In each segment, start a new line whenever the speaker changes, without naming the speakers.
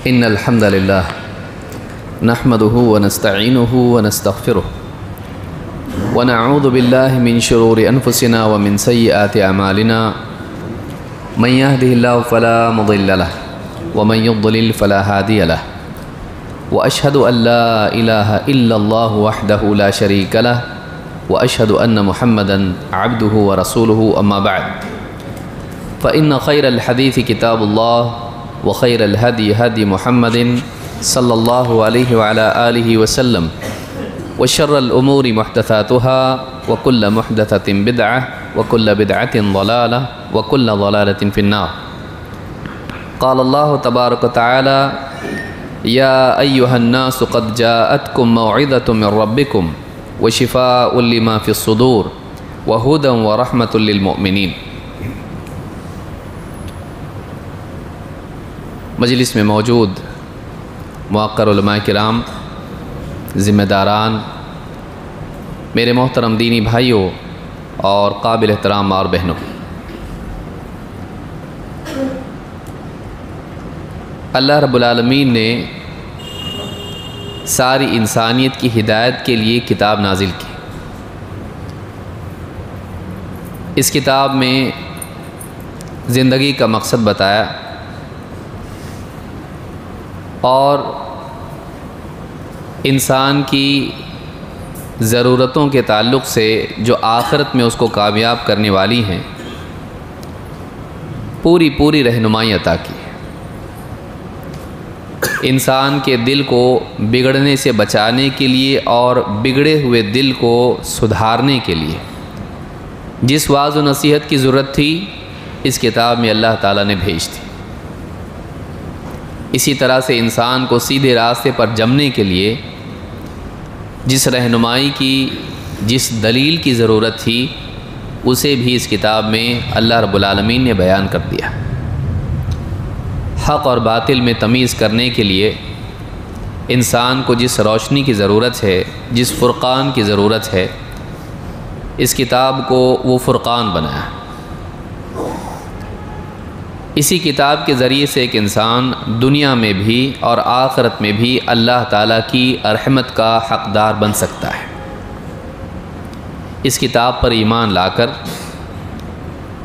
إن الحمد لله نحمده ونستعينه ونستغفره ونعوذ بالله من شرور أنفسنا ومن سيئات أعمالنا من يهده الله فلا مضل له ومن يضلل فلا هادي له وأشهد أن لا إله إلا الله وحده لا شريك له وأشهد أن محمدًا عبده ورسوله أما بعد فإن خير الحديث كتاب الله وخير الهدي هدي محمد صلى الله عليه وعلى آله وسلم وشر الأمور محدثاتها وكل محدثة بدعة وكل بدعة ضلالة وكل ضلالة في النار. قال الله تبارك وتعالى يا أيها الناس قد جاءتكم موعظة من ربكم وشفاء لما في الصدور وهدى ورحمة للمؤمنين. مجلس میں موجود موقر علماء کرام، ذمہ داران، میرے محترم دینی بھائیوں اور قابل احترام اور بہنوں، اللہ رب العالمین نے ساری انسانیت کی ہدایت کے لیے کتاب نازل کی. اس کتاب میں زندگی کا مقصد بتایا اور انسان کی ضرورتوں کے تعلق سے جو آخرت میں اس کو کامیاب کرنے والی ہیں پوری رہنمائی عطا کی. انسان کے دل کو بگڑنے سے بچانے کے لیے اور بگڑے ہوئے دل کو سدھارنے کے لیے جس واعظ و نصیحت کی ضرورت تھی اس کتاب میں اللہ تعالیٰ نے بھیج دی. اسی طرح سے انسان کو سیدھے راستے پر جمنے کے لیے جس رہنمائی کی، جس دلیل کی ضرورت تھی اسے بھی اس کتاب میں اللہ رب العالمین نے بیان کر دیا. حق اور باطل میں تمیز کرنے کے لیے انسان کو جس روشنی کی ضرورت ہے، جس فرقان کی ضرورت ہے، اس کتاب کو وہ فرقان بنایا. اسی کتاب کے ذریعے سے ایک انسان دنیا میں بھی اور آخرت میں بھی اللہ تعالیٰ کی رحمت کا حقدار بن سکتا ہے. اس کتاب پر ایمان لا کر،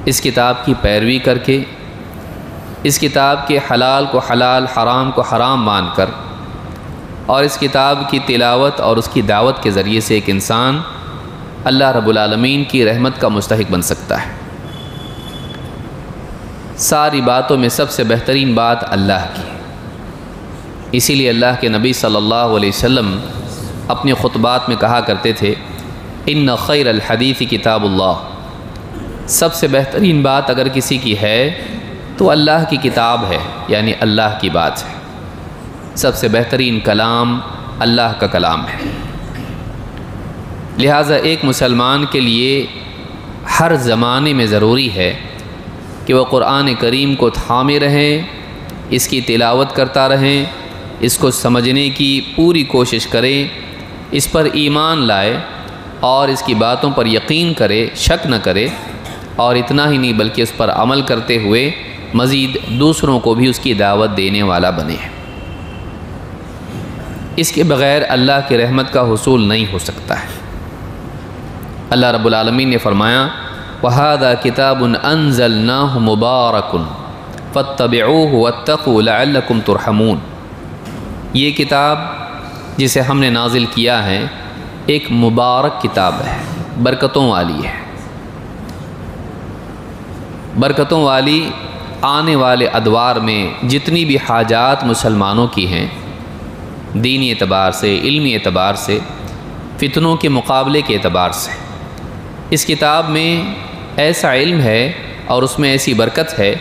اس کتاب کی پیروی کر کے، اس کتاب کے حلال کو حلال، حرام کو حرام مان کر اور اس کتاب کی تلاوت اور اس کی دعوت کے ذریعے سے ایک انسان اللہ رب العالمین کی رحمت کا مستحق بن سکتا ہے. ساری باتوں میں سب سے بہترین بات اللہ کی. اسی لیے اللہ کے نبی صلی اللہ علیہ وسلم اپنے خطبات میں کہا کرتے تھے ان خیر الحدیث کتاب اللہ. سب سے بہترین بات اگر کسی کی ہے تو اللہ کی کتاب ہے، یعنی اللہ کی بات ہے. سب سے بہترین کلام اللہ کا کلام ہے. لہٰذا ایک مسلمان کے لیے ہر زمانے میں ضروری ہے کہ وہ قرآن کریم کو تھامے رہیں، اس کی تلاوت کرتا رہیں، اس کو سمجھنے کی پوری کوشش کریں، اس پر ایمان لائے اور اس کی باتوں پر یقین کرے، شک نہ کرے، اور اتنا ہی نہیں بلکہ اس پر عمل کرتے ہوئے مزید دوسروں کو بھی اس کی دعوت دینے والا بنے. اس کے بغیر اللہ کی رحمت کا حصول نہیں ہو سکتا ہے. اللہ رب العالمین نے فرمایا وَهَذَا كِتَابٌ أَنزَلْنَاهُ مُبَارَكٌ فَاتَّبِعُوهُ وَاتَّقُوا لَعَلَّكُمْ تُرْحَمُونَ. یہ کتاب جسے ہم نے نازل کیا ہے ایک مبارک کتاب ہے، برکتوں والی ہے. برکتوں والی آنے والے ادوار میں جتنی بھی حاجات مسلمانوں کی ہیں، دینی اعتبار سے، علمی اعتبار سے، فتنوں کے مقابلے کے اعتبار سے، اس کتاب میں ایسا علم ہے اور اس میں ایسی برکت ہے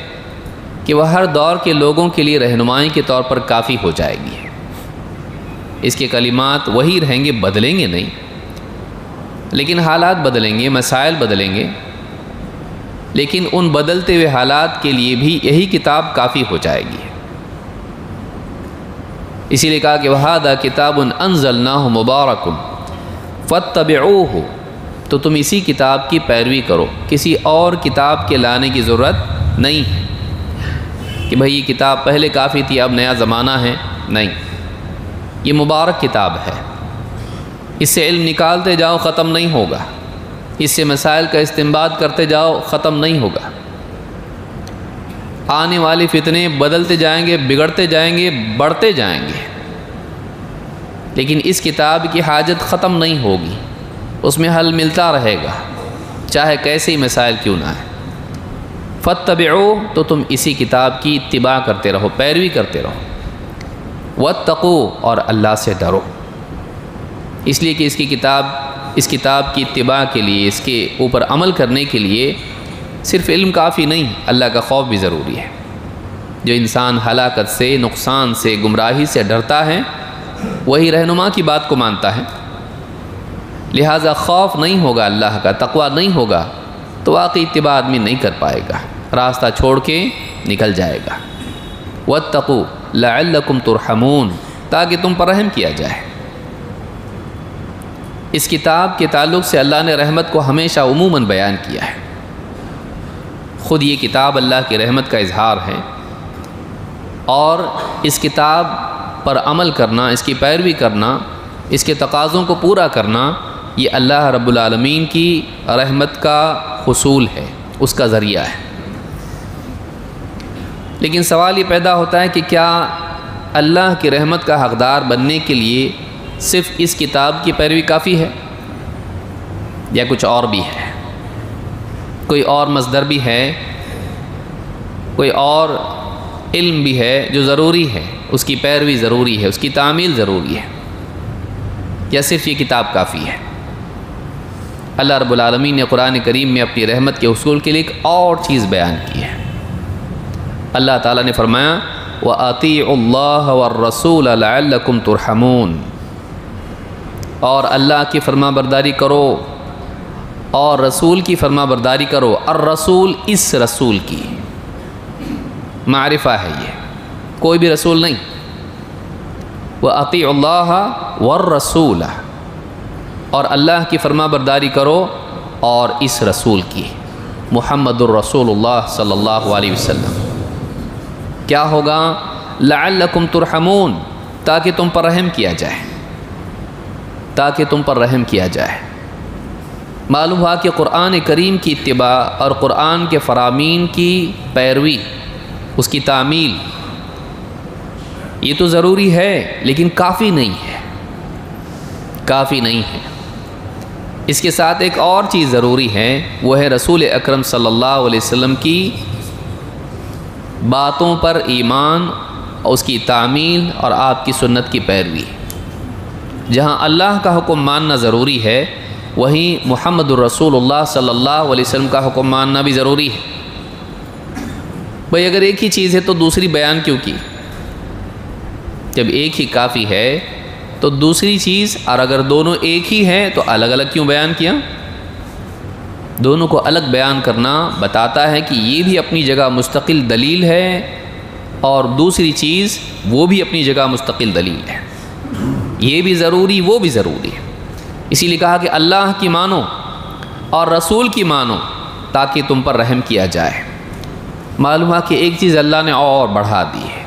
کہ وہ ہر دور کے لوگوں کے لیے رہنمائی کے طور پر کافی ہو جائے گی. اس کے کلمات وہی رہیں گے، بدلیں گے نہیں، لیکن حالات بدلیں گے، مسائل بدلیں گے، لیکن ان بدلتے ہوئے حالات کے لیے بھی یہی کتاب کافی ہو جائے گی. اسی لیے کہا کہ وَهَذَا كِتَابٌ أَنزَلْنَاهُ مُبَارَكٌ فَاتَّبِعُوهُ. تو تم اسی کتاب کی پیروی کرو، کسی اور کتاب کے لانے کی ضرورت نہیں ہے. کہ بھئی یہ کتاب پہلے کافی تھی اب نیا زمانہ ہے، نہیں، یہ مبارک کتاب ہے، اس سے علم نکالتے جاؤ ختم نہیں ہوگا، اس سے مسائل کا استنباط کرتے جاؤ ختم نہیں ہوگا، آنے والے فتنے بدلتے جائیں گے، بگڑتے جائیں گے، بڑھتے جائیں گے، لیکن اس کتاب کی حاجت ختم نہیں ہوگی، اس میں حل ملتا رہے گا، چاہے کیسے ہی مسائل کیوں نہ آئے۔ فاتبعوا، تو تم اسی کتاب کی اتباع کرتے رہو، پیروی کرتے رہو، واتقوا، اور اللہ سے ڈرو، اس لیے کہ اس کتاب کی اتباع کے لیے، اس کے اوپر عمل کرنے کے لیے صرف علم کافی نہیں، اللہ کا خوف بھی ضروری ہے۔ جو انسان ہلاکت سے، نقصان سے، گمراہی سے ڈرتا ہے، وہی رہنما کی بات کو مانتا ہے، لہٰذا خوف نہیں ہوگا اللہ کا، تقویٰ نہیں ہوگا تو واقعی اتباع آدمی نہیں کر پائے گا، راستہ چھوڑ کے نکل جائے گا۔ واتقوا لعلکم ترحمون، تاکہ تم پر رحم کیا جائے۔ اس کتاب کے تعلق سے اللہ نے رحمت کو ہمیشہ عموماً بیان کیا ہے، خود یہ کتاب اللہ کی رحمت کا اظہار ہے، اور اس کتاب پر عمل کرنا، اس کی پیروی کرنا، اس کے تقاضوں کو پورا کرنا، یہ اللہ رب العالمین کی رحمت کا حصول ہے، اس کا ذریعہ ہے۔ لیکن سوال یہ پیدا ہوتا ہے کہ کیا اللہ کی رحمت کا حقدار بننے کے لیے صرف اس کتاب کی پیروی کافی ہے، یا کچھ اور بھی ہے؟ کوئی اور مصدر بھی ہے، کوئی اور علم بھی ہے جو ضروری ہے، اس کی پیروی ضروری ہے، اس کی تعمیل ضروری ہے، یا صرف یہ کتاب کافی ہے؟ اللہ رب العالمین نے قرآن کریم میں اپنی رحمت کے حصول کے لیے ایک اور چیز بیان کی ہے۔ اللہ تعالیٰ نے فرمایا وَأَطِيعُوا اللَّهَ وَالرَّسُولَ لَعَلَّكُمْ تُرْحَمُونَ، اور اللہ کی فرما برداری کرو اور رسول کی فرما برداری کرو۔ الرسول، اس رسول کی معرفہ ہے، یہ کوئی بھی رسول نہیں۔ وَأَطِيعُوا اللَّهَ وَالرَّسُولَ، اور اللہ کی فرما برداری کرو اور اس رسول کی، محمد الرسول اللہ صلی اللہ علیہ وسلم۔ کیا ہوگا؟ لعلکم ترحمون، تاکہ تم پر رحم کیا جائے، تاکہ تم پر رحم کیا جائے۔ معلوم ہوا کہ قرآن کریم کی اتباع اور قرآن کے فرامین کی پیروی، اس کی تعمیل، یہ تو ضروری ہے لیکن کافی نہیں ہے، کافی نہیں ہے۔ اس کے ساتھ ایک اور چیز ضروری ہے، وہ ہے رسول اکرم صلی اللہ علیہ وسلم کی باتوں پر ایمان، اس کی تعمیل اور آپ کی سنت کی پیروی۔ جہاں اللہ کا حکم ماننا ضروری ہے، وہیں محمد الرسول اللہ صلی اللہ علیہ وسلم کا حکم ماننا بھی ضروری ہے۔ بھئی اگر ایک ہی چیز ہے تو دوسری بیان کیوں کی؟ جب ایک ہی کافی ہے تو دوسری چیز، اور اگر دونوں ایک ہی ہیں تو الگ الگ کیوں بیان کیا؟ دونوں کو الگ بیان کرنا بتاتا ہے کہ یہ بھی اپنی جگہ مستقل دلیل ہے اور دوسری چیز وہ بھی اپنی جگہ مستقل دلیل ہے، یہ بھی ضروری، وہ بھی ضروری ہے۔ اسی لیے کہا کہ اللہ کی مانو اور رسول کی مانو تاکہ تم پر رحم کیا جائے۔ معلوم ہے کہ ایک چیز اللہ نے اور بڑھا دی ہے،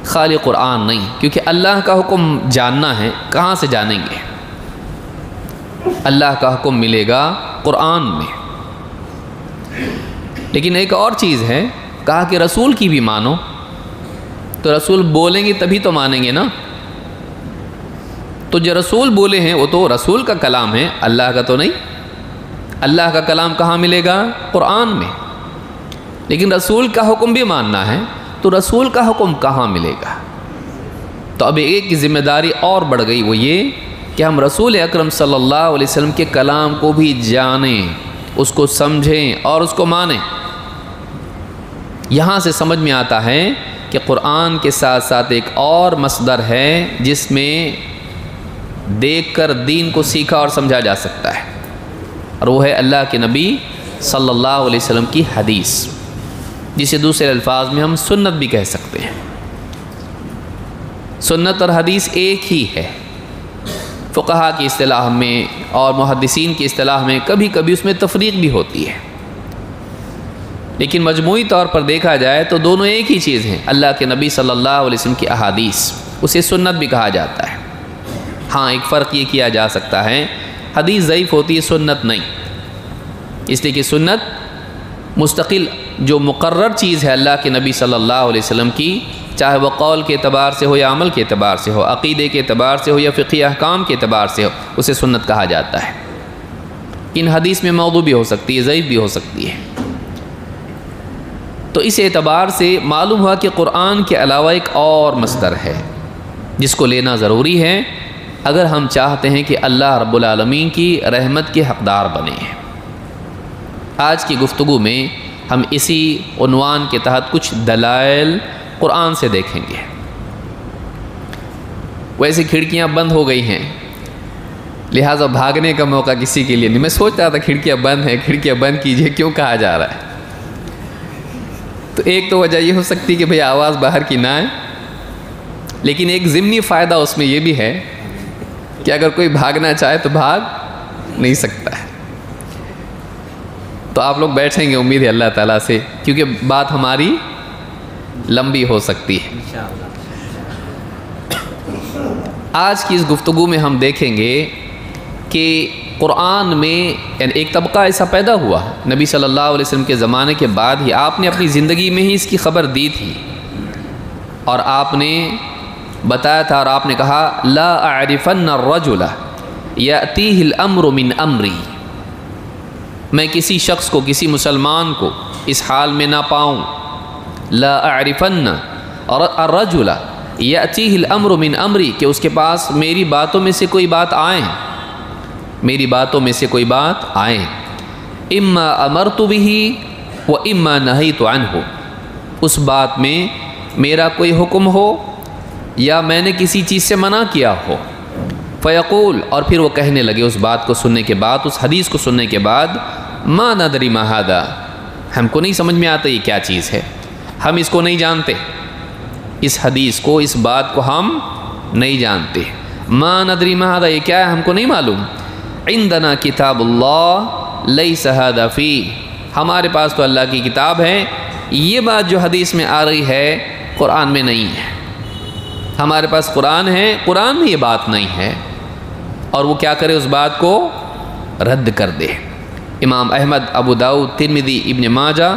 خالی قرآن نہیں، کیونکہ اللہ کا حکم جاننا ہے، کہاں سے جانیں گے؟ اللہ کا حکم ملے گا قرآن میں۔ لیکن ایک اور چیز ہے، کہا کہ رسول کی بھی مانو، تو رسول بولیں گے تبھی تو مانیں گے نا۔ تو جو رسول بولے ہیں وہ تو رسول کا کلام ہے، اللہ کا تو نہیں۔ اللہ کا کلام کہاں ملے گا؟ قرآن میں۔ لیکن رسول کا حکم بھی ماننا ہے، تو رسول کا حکم کہاں ملے گا؟ تو اب ایک کی ذمہ داری اور بڑھ گئی، وہ یہ کہ ہم رسول اکرم صلی اللہ علیہ وسلم کے کلام کو بھی جانیں، اس کو سمجھیں اور اس کو مانیں۔ یہاں سے سمجھ میں آتا ہے کہ قرآن کے ساتھ ساتھ ایک اور مصدر ہے جس میں دیکھ کر دین کو سیکھا اور سمجھا جا سکتا ہے، اور وہ ہے اللہ کے نبی صلی اللہ علیہ وسلم کی حدیث، جسے دوسرے الفاظ میں ہم سنت بھی کہہ سکتے ہیں۔ سنت اور حدیث ایک ہی ہے، فقہا کی اصطلاح میں اور محدثین کی اصطلاح میں کبھی کبھی اس میں تفریق بھی ہوتی ہے۔ لیکن مجموعی طور پر دیکھا جائے تو دونوں ایک ہی چیز ہیں، اللہ کے نبی صلی اللہ علیہ وسلم کی احادیث، اسے سنت بھی کہا جاتا ہے۔ ہاں ایک فرق یہ کیا جا سکتا ہے، حدیث ضعیف ہوتی ہے، سنت نہیں، اس لیے کہ سنت مستقل جو مقرر چیز ہے اللہ کے نبی صلی اللہ علیہ وسلم کی، چاہے وہ قول کے اعتبار سے ہو یا عمل کے اعتبار سے ہو، عقیدے کے اعتبار سے ہو یا فقہی احکام کے اعتبار سے ہو، اسے سنت کہا جاتا ہے۔ ان حدیث میں موضوع بھی ہو سکتی ہے، ضعیف بھی ہو سکتی ہے۔ تو اس اعتبار سے معلوم ہوا کہ قرآن کے علاوہ ایک اور مصدر ہے جس کو لینا ضروری ہے اگر ہم چاہتے ہیں کہ اللہ رب العالمین کی رحمت کے حقدار بنیں۔ آج کی گفتگو میں ہم اسی عنوان کے تحت کچھ دلائل قرآن سے دیکھیں گے۔ ویسے کھڑکیاں بند ہو گئی ہیں، لہٰذا بھاگنے کا موقع کسی کے لیے نہیں۔ میں سوچ رہا تھا کھڑکیاں بند ہیں، کھڑکیاں بند کیجئے کیوں کہا جا رہا ہے؟ تو ایک تو وجہ یہ ہو سکتی ہے کہ بھئی آواز باہر کی نہ آئے، لیکن ایک ضمنی فائدہ اس میں یہ بھی ہے کہ اگر کوئی بھاگنا چاہے تو بھاگ نہیں سکتا ہے۔ تو آپ لوگ بیٹھیں گے امید ہے اللہ تعالیٰ سے، کیونکہ بات ہماری لمبی ہو سکتی ہے۔ آج کی اس گفتگو میں ہم دیکھیں گے کہ قرآن میں یعنی ایک طبقہ ایسا پیدا ہوا نبی صلی اللہ علیہ وسلم کے زمانے کے بعد ہی، آپ نے اپنی زندگی میں ہی اس کی خبر دی تھی اور آپ نے بتایا تھا، اور آپ نے کہا لا اعرفن الرجل یأتیہ الامر من امری، میں کسی شخص کو، کسی مسلمان کو اس حال میں نہ پاؤں، لا اعرفن الرجل یأتیہ الامر من امری، کہ اس کے پاس میری باتوں میں سے کوئی بات آئیں، میری باتوں میں سے کوئی بات آئیں، اما امرت بہ و اما نہیت عنہ، اس بات میں میرا کوئی حکم ہو یا میں نے کسی چیز سے منع کیا ہو، فیقول، اور پھر وہ کہنے لگے اس بات کو سننے کے بعد، اس حدیث کو سننے کے بعد، ما ندری ما ھذا، ہم کو نہیں سمجھ میں آتا یہ کیا چیز ہے، ہم اس کو نہیں جانتے، اس حدیث کو، اس بات کو ہم نہیں جانتے، ما ندری ما ھذا، یہ کیا ہے ہم کو نہیں معلوم، عندنا کتاب اللہ لیس ھذا فیہ، ہمارے پاس تو اللہ کی کتاب ہے، یہ بات جو حدیث میں آ رہی ہے قرآن میں نہیں ہے، ہمارے پاس قرآن ہے، قرآن میں یہ بات نہیں ہے، اور وہ کیا کرے، اس بات کو رد کر دے۔ امام احمد، ابو داؤد، ترمذی، ابن ماجہ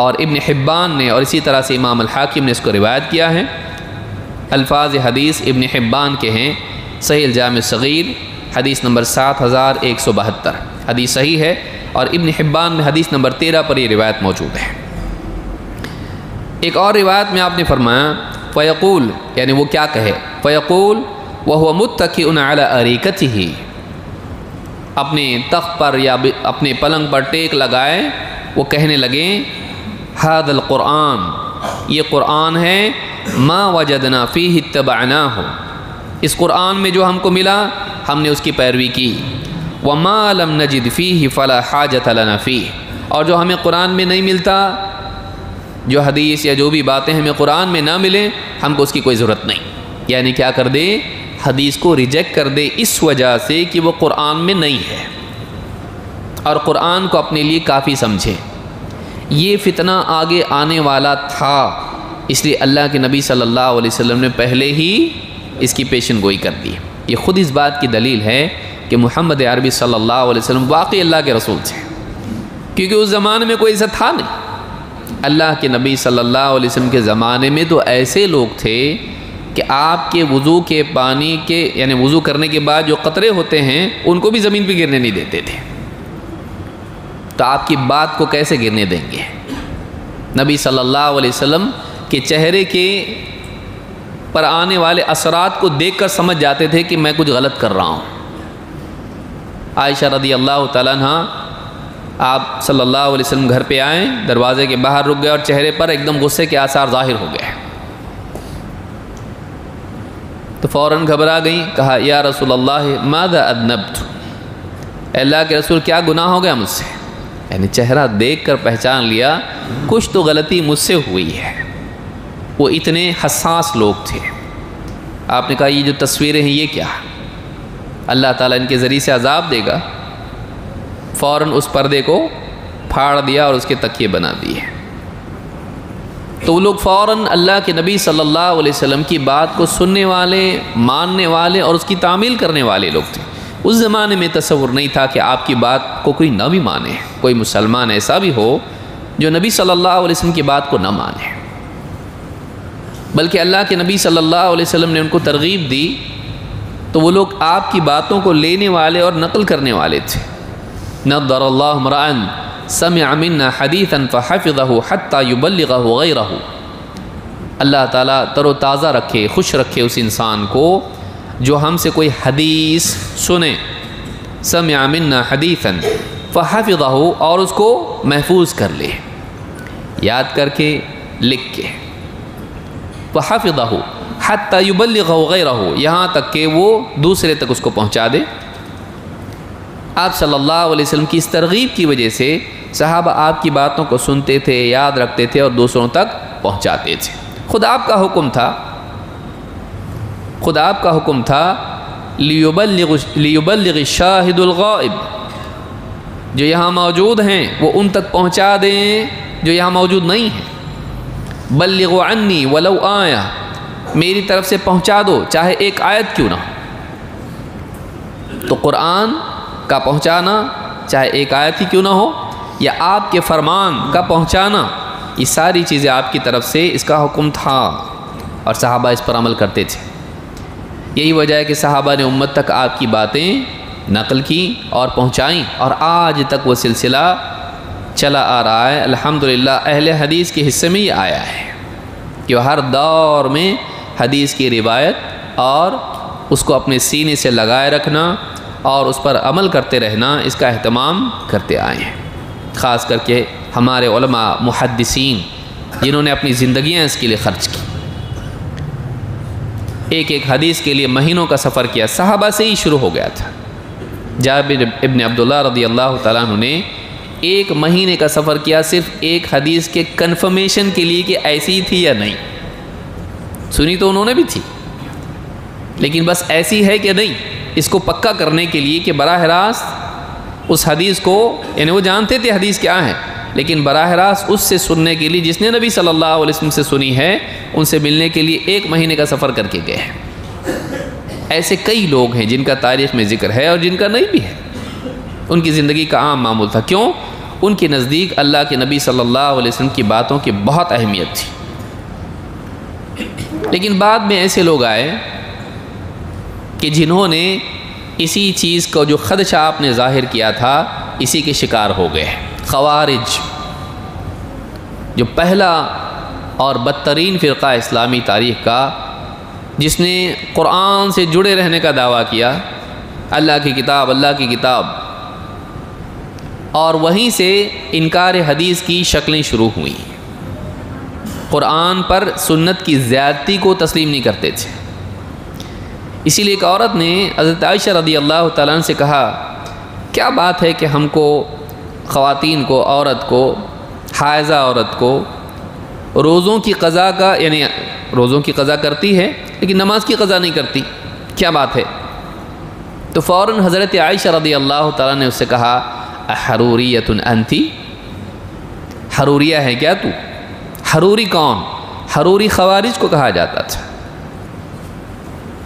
اور ابن حبان نے، اور اسی طرح سے امام الحاکم نے اس کو روایت کیا ہے۔ الفاظ حدیث ابن حبان کے ہیں، صحیح الجامع الصغیر حدیث نمبر 7172، حدیث صحیح ہے، اور ابن حبان میں حدیث نمبر 13 پر یہ روایت موجود ہے۔ ایک اور روایت میں آپ نے فرمایا فیقول، یعنی وہ کیا کہے، فیقول وہو متکئ علی اریکتہ، اپنے تخت پر یا اپنے پلنگ پر ٹیک لگائے وہ کہنے لگے، ھذا القرآن، یہ قرآن ہے، ما وجدنا فیہ اتبعناہ، اس قرآن میں جو ہم کو ملا ہم نے اس کی پیروی کی، وما لم نجد فیہ فلا حاجۃ لنا فیہ، اور جو ہمیں قرآن میں نہیں ملتا، جو حدیث یا جو بھی باتیں ہمیں قرآن میں نہ ملیں، ہم کو اس کی کوئی ضرورت نہیں، یعنی کیا کر دے، حدیث کو ریجیکٹ کر دے اس وجہ سے کہ وہ قرآن میں نہیں ہے، اور قرآن کو اپنے لیے کافی سمجھے۔ یہ فتنہ آگے آنے والا تھا، اس لیے اللہ کے نبی صلی اللہ علیہ وسلم نے پہلے ہی اس کی پیشن گوئی کر دی۔ یہ خود اس بات کی دلیل ہے کہ محمد عربی صلی اللہ علیہ وسلم واقعی اللہ کے رسول تھے، کیونکہ اس زمانے میں کوئی ایسا تھا نہیں۔ اللہ کے نبی صلی اللہ علیہ وسلم کے زمانے میں تو ایسے لوگ تھے کہ آپ کے وضو کے پانی کے، یعنی وضو کرنے کے بعد جو قطرے ہوتے ہیں ان کو بھی زمین پہ گرنے نہیں دیتے تھے، تو آپ کی بات کو کیسے گرنے دیں گے؟ نبی صلی اللہ علیہ وسلم کے چہرے کے پر آنے والے اثرات کو دیکھ کر سمجھ جاتے تھے کہ میں کچھ غلط کر رہا ہوں۔ عائشہ رضی اللہ تعالیٰ عنہ، آپ صلی اللہ علیہ وسلم گھر پہ آئیں، دروازے کے باہر رک گئے اور چہرے پر ایک دم غصے کے آثار ظاہر ہو گئے، تو فوراً گھبرا گئیں، کہا یا رسول اللہ ماذا اذنبت، اے اللہ کے رسول کیا گناہ ہو گیا مجھ سے، یعنی چہرہ دیکھ کر پہچان لیا کچھ تو غلطی مجھ سے ہوئی ہے۔ وہ اتنے حساس لوگ تھے۔ آپ نے کہا یہ جو تصویریں ہیں یہ کیا، اللہ تعالیٰ ان کے ذریعے سے عذاب دے گا، فوراً اس پردے کو پھاڑ دیا اور اس کے تکیے بنا دیے۔ تو وہ لوگ فوراً اللہ کے نبی صلی اللہ علیہ وسلم کی بات کو سننے والے، ماننے والے اور اس کی تعمیل کرنے والے لوگ تھے۔ اس زمانے میں تصور نہیں تھا کہ آپ کی بات کو کوئی نہ بھی مانے، کوئی مسلمان ایسا بھی ہو جو نبی صلی اللہ علیہ وسلم کی بات کو نہ مانے، بلکہ اللہ کے نبی صلی اللہ علیہ وسلم نے ان کو ترغیب دی تو وہ لوگ آپ کی باتوں کو لینے والے اور نقل کرنے والے تھے۔ نضر اللہ امرأ سمع منا حدیثا فحفظه حتى يبلغه غیرہ، اللہ تعالیٰ تر و تازہ رکھے، خوش رکھے اس انسان کو جو ہم سے کوئی حدیث سنے، سمع منا حدیثا فحفظه، اور اس کو محفوظ کر لے، یاد کر کے، لکھ کے، فحفظه حتى يبلغه غیرہ، یہاں تک کہ وہ دوسرے تک اس کو پہنچا دے۔ آپ صلی اللہ علیہ وسلم کی اس ترغیب کی وجہ سے صحابہ آپ کی باتوں کو سنتے تھے، یاد رکھتے تھے اور دوسروں تک پہنچاتے تھے۔ خود آپ کا حکم تھا لیبلغ الشاہد الغائب، جو یہاں موجود ہیں وہ ان تک پہنچا دیں جو یہاں موجود نہیں ہیں۔ بلغوا عنی ولو آیا، میری طرف سے پہنچا دو چاہے ایک آیت کیوں نہ ہو۔ تو قرآن کا پہنچانا چاہے ایک آیت ہی کیوں نہ ہو، یا آپ کے فرمان کا پہنچانا، یہ ساری چیزیں آپ کی طرف سے اس کا حکم تھا اور صحابہ اس پر عمل کرتے تھے۔ یہی وجہ ہے کہ صحابہ نے امت تک آپ کی باتیں نقل کی اور پہنچائیں، اور آج تک وہ سلسلہ چلا آ رہا ہے۔ الحمدللہ اہل حدیث کے حصے میں یہ آیا ہے کہ ہر دور میں حدیث کی روایت اور اس کو اپنے سینے سے لگائے رکھنا اور اس پر عمل کرتے رہنا، اس کا اہتمام کرتے آئے ہیں۔ خاص کر کے ہمارے علماء محدثین جنہوں نے اپنی زندگیاں اس کے لیے خرچ کی، ایک ایک حدیث کے لیے مہینوں کا سفر کیا۔ صحابہ سے ہی شروع ہو گیا تھا۔ جابر ابن عبداللہ رضی اللہ تعالیٰ عنہ نے ایک مہینے کا سفر کیا صرف ایک حدیث کے کنفرمیشن کے لیے کہ ایسی ہی تھی یا نہیں۔ سنی تو انہوں نے بھی تھی، لیکن بس ایسی ہے کہ نہیں، اس کو پکا کرنے کے لیے کہ براہ راست اس حدیث کو، یعنی وہ جانتے تھے حدیث کیا ہے، لیکن براہ راست اس سے سننے کے لیے جس نے نبی صلی اللہ علیہ وسلم سے سنی ہے، ان سے ملنے کے لیے ایک مہینے کا سفر کر کے گئے ہیں۔ ایسے کئی لوگ ہیں جن کا تاریخ میں ذکر ہے اور جن کا نہیں بھی ہے۔ ان کی زندگی کا عام معمول تھا، کیوں؟ ان کے نزدیک اللہ کے نبی صلی اللہ علیہ وسلم کی باتوں کی بہت اہمیت تھی۔ لیکن بعد میں ایسے لوگ آئے کہ جنہوں نے اسی چیز کو جو خدشہ آپ نے ظاہر کیا تھا، اسی کے شکار ہو گئے۔ خوارج، جو پہلا اور بدترین فرقہ اسلامی تاریخ کا، جس نے قرآن سے جڑے رہنے کا دعویٰ کیا، اللہ کی کتاب، اور وہیں سے انکار حدیث کی شکلیں شروع ہوئیں۔ قرآن پر سنت کی زیادتی کو تسلیم نہیں کرتے تھے۔ اسی لیے ایک عورت نے حضرت عائشہ رضی اللہ تعالیٰ عنہ سے کہا، کیا بات ہے کہ ہم کو، خواتین کو، عورت کو، حائضہ عورت کو روزوں کی قضا کا، یعنی روزوں کی قضا کرتی ہے لیکن نماز کی قضا نہیں کرتی، کیا بات ہے؟ تو فوراً حضرت عائشہ رضی اللہ تعالیٰ نے اس سے کہا، احروریۃ انتی، حروریہ ہے کیا تو؟ حروری کون؟ حروری خوارج کو کہا جاتا تھا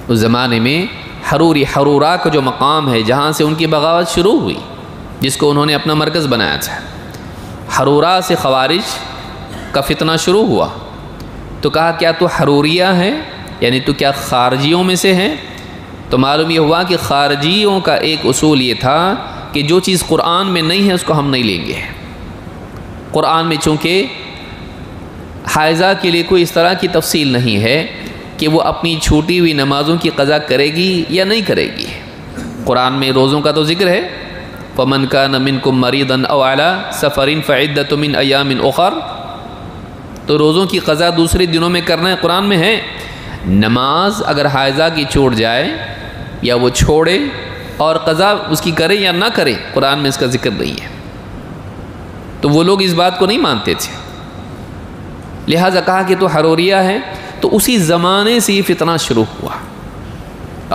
اس زمانے میں۔ حروری، حرورا کا جو مقام ہے جہاں سے ان کی بغاوت شروع ہوئی، جس کو انہوں نے اپنا مرکز بنایا تھا، حرورا سے خوارج کا فتنہ شروع ہوا۔ تو کہا کیا تو حروریہ ہے، یعنی تو کیا خارجیوں میں سے ہے؟ تو معلوم یہ ہوا کہ خارجیوں کا ایک اصول یہ تھا کہ جو چیز قرآن میں نہیں ہے اس کو ہم نہیں لیں گے۔ قرآن میں چونکہ حائضہ کے لیے کوئی اس طرح کی تفصیل نہیں ہے کہ وہ اپنی چھوٹی ہوئی نمازوں کی قضا کرے گی یا نہیں کرے گی۔ قرآن میں روزوں کا تو ذکر ہے، فَمَنْ كَانَ مِنْكُمْ مَرِيضًا أَوْ عَلَىٰ سَفَرٍ فَعِدَّةٌ مِنْ أَيَّامٍ أُخَرَ، تو روزوں کی قضا دوسرے دنوں میں کرنا ہے، قرآن میں ہے۔ نماز اگر حائضہ کی چھوٹ جائے یا وہ چھوڑے اور قضا اس کی کرے یا نہ کرے، قرآن میں اس کا ذکر نہیں ہے۔ تو وہ لوگ اس بات کو نہیں مانتے تھے، لہٰذا کہا کہ تو حروریہ ہے۔ تو اسی زمانے سے یہ فتنہ شروع ہوا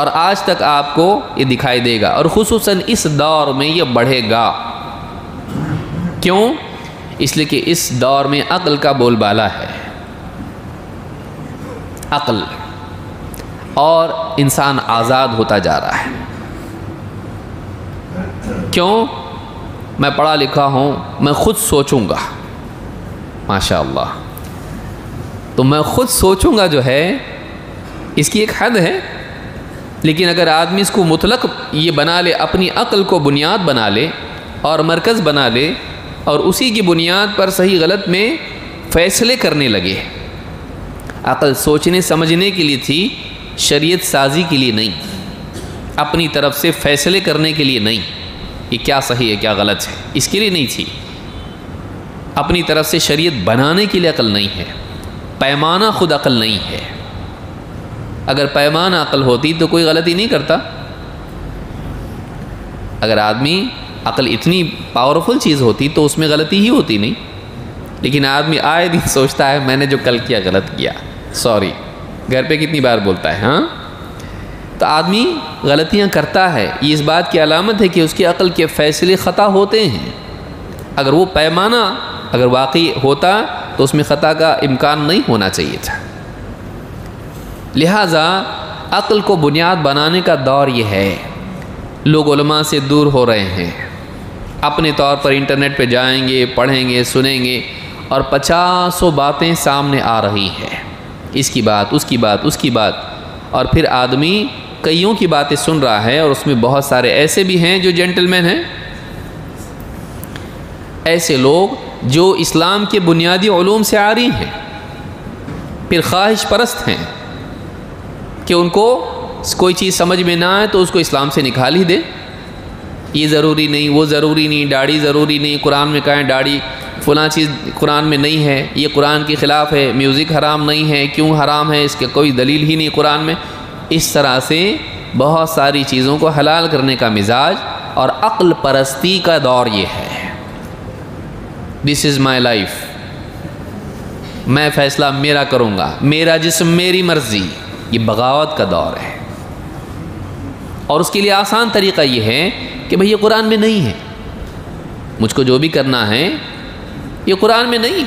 اور آج تک آپ کو یہ دکھائی دے گا، اور خصوصاً اس دور میں یہ بڑھے گا۔ کیوں؟ اس لیے کہ اس دور میں عقل کا بول بالا ہے، عقل، اور انسان آزاد ہوتا جا رہا ہے۔ کیوں؟ میں پڑھا لکھا ہوں، میں خود سوچوں گا، ماشاء اللہ، تو میں خود سوچوں گا جو ہے اس کی ایک حد ہے، لیکن اگر آدمی اس کو مطلق یہ بنا لے، اپنی عقل کو بنیاد بنا لے اور مرکز بنا لے اور اسی کی بنیاد پر صحیح غلط میں فیصلے کرنے لگے۔ عقل سوچنے سمجھنے کے لیے تھی، شریعت سازی کے لیے نہیں، اپنی طرف سے فیصلے کرنے کے لیے نہیں، یہ کیا صحیح ہے کیا غلط ہے، اس کے لیے نہیں تھی۔ اپنی طرف سے شریعت بنانے کے لیے عقل نہیں ہے، پیمانہ خود عقل نہیں ہے۔ اگر پیمانہ عقل ہوتی تو کوئی غلطی نہیں کرتا۔ اگر آدمی عقل اتنی پاورفل چیز ہوتی تو اس میں غلطی ہی ہوتی نہیں، لیکن آدمی آئے دن سوچتا ہے میں نے جو کل کیا غلط کیا، سوری، گھر پہ کتنی بار بولتا ہے، ہاں؟ تو آدمی غلطیاں کرتا ہے، یہ اس بات کی علامت ہے کہ اس کی عقل کے فیصلے خطا ہوتے ہیں۔ اگر وہ پیمانہ اگر واقعی ہوتا تو اس میں خطا کا امکان نہیں ہونا چاہیے تھا۔ لہٰذا عقل کو بنیاد بنانے کا دور یہ ہے۔ لوگ علماء سے دور ہو رہے ہیں، اپنے طور پر انٹرنیٹ پہ جائیں گے، پڑھیں گے، سنیں گے، اور 50 باتیں سامنے آ رہی ہیں، اس کی بات، اس کی بات، اس کی بات، اور پھر آدمی کئیوں کی باتیں سن رہا ہے، اور اس میں بہت سارے ایسے بھی ہیں جو جینٹل مین ہیں، ایسے لوگ جو اسلام کے بنیادی علوم سے عاری ہیں، پھر خواہش پرست ہیں کہ ان کو کوئی چیز سمجھ میں نہ آئے تو اس کو اسلام سے نکال ہی دے، یہ ضروری نہیں، وہ ضروری نہیں، داڑھی ضروری نہیں، قرآن میں کہیں داڑھی فلاں چیز قرآن میں نہیں ہے، یہ قرآن کے خلاف ہے، میوزک حرام نہیں ہے، کیوں حرام ہے، اس کے کوئی دلیل ہی نہیں قرآن میں۔ اس طرح سے بہت ساری چیزوں کو حلال کرنے کا مزاج اور عقل پرستی کا دور یہ ہے۔ دس از مائی لائف، میں فیصلہ میرا کروں گا، میرا جسم میری مرضی، یہ بغاوت کا دور ہے۔ اور اس کے لیے آسان طریقہ یہ ہے کہ بھئی یہ قرآن میں نہیں ہے، مجھ کو جو بھی کرنا ہے یہ قرآن میں نہیں،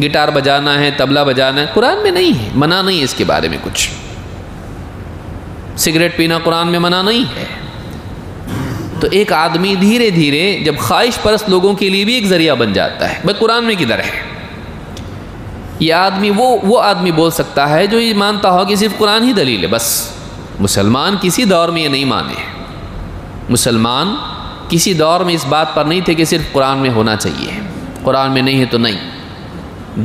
گٹار بجانا ہے، طبلہ بجانا ہے، قرآن میں نہیں ہے، منع نہیں ہے اس کے بارے میں کچھ، سگریٹ پینا قرآن میں منع نہیں ہے۔ تو ایک آدمی دھیرے دھیرے جب خواہش پرست لوگوں کے لیے بھی ایک ذریعہ بن جاتا ہے، بھئی قرآن میں کدھر ہے، یہ آدمی وہ آدمی بول سکتا ہے جو یہ مانتا ہو کہ صرف قرآن ہی دلیل ہے، بس مسلمان کسی دور میں یہ نہیں مانے، مسلمان کسی دور میں اس بات پر نہیں تھے کہ صرف قرآن میں ہونا چاہیے، قرآن میں نہیں ہے تو نہیں۔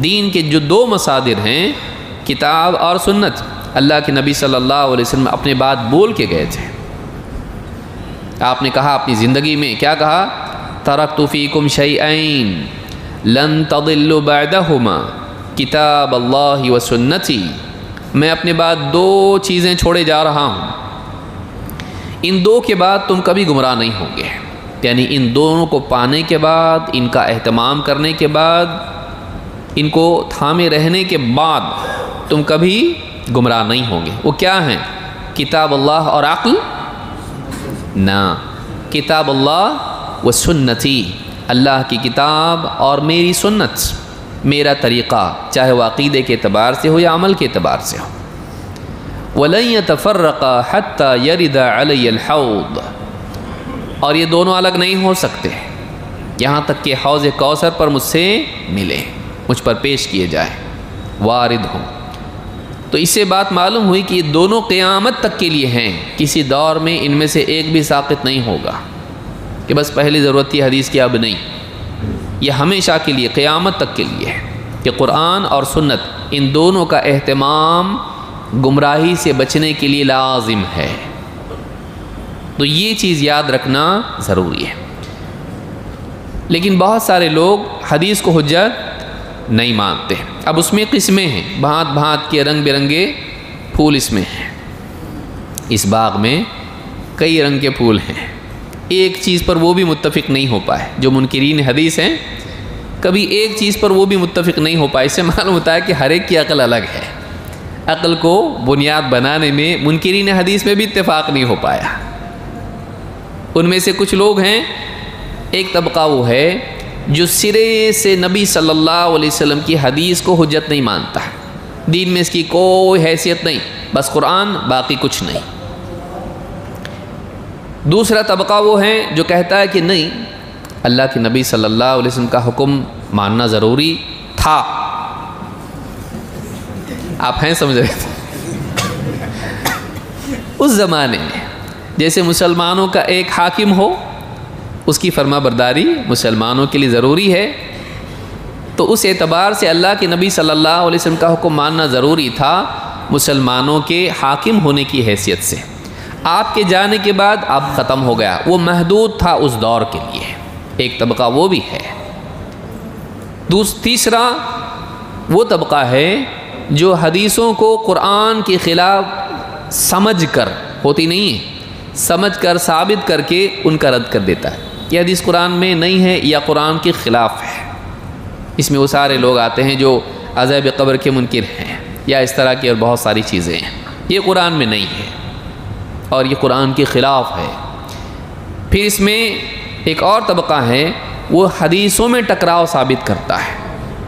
دین کے جو دو مصادر ہیں، کتاب اور سنت، اللہ کے نبی صلی اللہ علیہ وسلم اپنے بات بول کے گئے تھے۔ آپ نے کہا اپنی زندگی میں کیا کہا؟ ترکت فیکم شیئین لن تضلوا بعدہما کتاب اللہ و سنتی، میں اپنے بعد دو چیزیں چھوڑے جا رہا ہوں، ان دو کے بعد تم کبھی گمراہ نہیں ہوں گے، یعنی ان دونوں کو پانے کے بعد، ان کا اہتمام کرنے کے بعد، ان کو تھامے رہنے کے بعد تم کبھی گمراہ نہیں ہوں گے۔ وہ کیا ہیں؟ کتاب اللہ اور عقل؟ نہ، کتاب اللہ و سنتی، اللہ کی کتاب اور میری سنت، میرا طریقہ، چاہے وہ عقیدے کے اعتبار سے ہو یا عمل کے اعتبار سے ہو۔ وَلَن يَتَفَرَّقَا حَتَّى يَرِدَ عَلَيَّ الْحَوْض، اور یہ دونوں الگ نہیں ہو سکتے یہاں تک کہ حوض کوثر پر مجھ سے ملے، مجھ پر پیش کیے جائے، وارد ہوں۔ تو اس سے بات معلوم ہوئی کہ یہ دونوں قیامت تک کے لیے ہیں، کسی دور میں ان میں سے ایک بھی ساقط نہیں ہوگا کہ بس پہلی ضرورت تھی حدیث کی، اب نہیں، یہ ہمیشہ کے لیے قیامت تک کے لیے ہے کہ قرآن اور سنت ان دونوں کا اہتمام گمراہی سے بچنے کے لیے لازم ہے۔ تو یہ چیز یاد رکھنا ضروری ہے۔ لیکن بہت سارے لوگ حدیث کو حجت نہیں مانتے۔ اب اس میں قسمیں ہیں، بھانت بھانت کے رنگ برنگے پھول اس میں ہیں، اس باغ میں کئی رنگ کے پھول ہیں، ایک چیز پر وہ بھی متفق نہیں ہو پائے۔ جو منکرین حدیث ہیں کبھی ایک چیز پر وہ بھی متفق نہیں ہو پائے، اس سے معلوم ہوتا ہے کہ ہر ایک کی عقل الگ ہے۔ عقل کو بنیاد بنانے میں منکرین حدیث میں بھی اتفاق نہیں ہو پایا۔ ان میں سے کچھ لوگ ہیں، ایک طبقہ وہ ہے جو سرے سے نبی صلی اللہ علیہ وسلم کی حدیث کو حجت نہیں مانتا، دین میں اس کی کوئی حیثیت نہیں، بس قرآن باقی کچھ نہیں۔ دوسرا طبقہ وہ ہے جو کہتا ہے کہ نہیں، اللہ کے نبی صلی اللہ علیہ وسلم کا حکم ماننا ضروری تھا۔ آپ ہیں سمجھ رہے تھے؟ اس زمانے میں جیسے مسلمانوں کا ایک حاکم ہو، اس کی فرما برداری مسلمانوں کے لیے ضروری ہے، تو اس اعتبار سے اللہ کے نبی صلی اللہ علیہ وسلم کا حکم ماننا ضروری تھا مسلمانوں کے حاکم ہونے کی حیثیت سے۔ آپ کے جانے کے بعد اب ختم ہو گیا، وہ محدود تھا اس دور کے لیے، ایک طبقہ وہ بھی ہے۔ تیسرا وہ طبقہ ہے جو حدیثوں کو قرآن کے خلاف سمجھ کر، ہوتی نہیں ہے، سمجھ کر ثابت کر کے ان کا رد کر دیتا ہے، یہ حدیث قرآن میں نہیں ہے یا قرآن کے خلاف ہے۔ اس میں وہ سارے لوگ آتے ہیں جو عذاب قبر کے منکر ہیں یا اس طرح کی اور بہت ساری چیزیں ہیں، یہ قرآن میں نہیں ہے اور یہ قرآن کے خلاف ہے۔ پھر اس میں ایک اور طبقہ ہے، وہ حدیثوں میں ٹکراؤ ثابت کرتا ہے،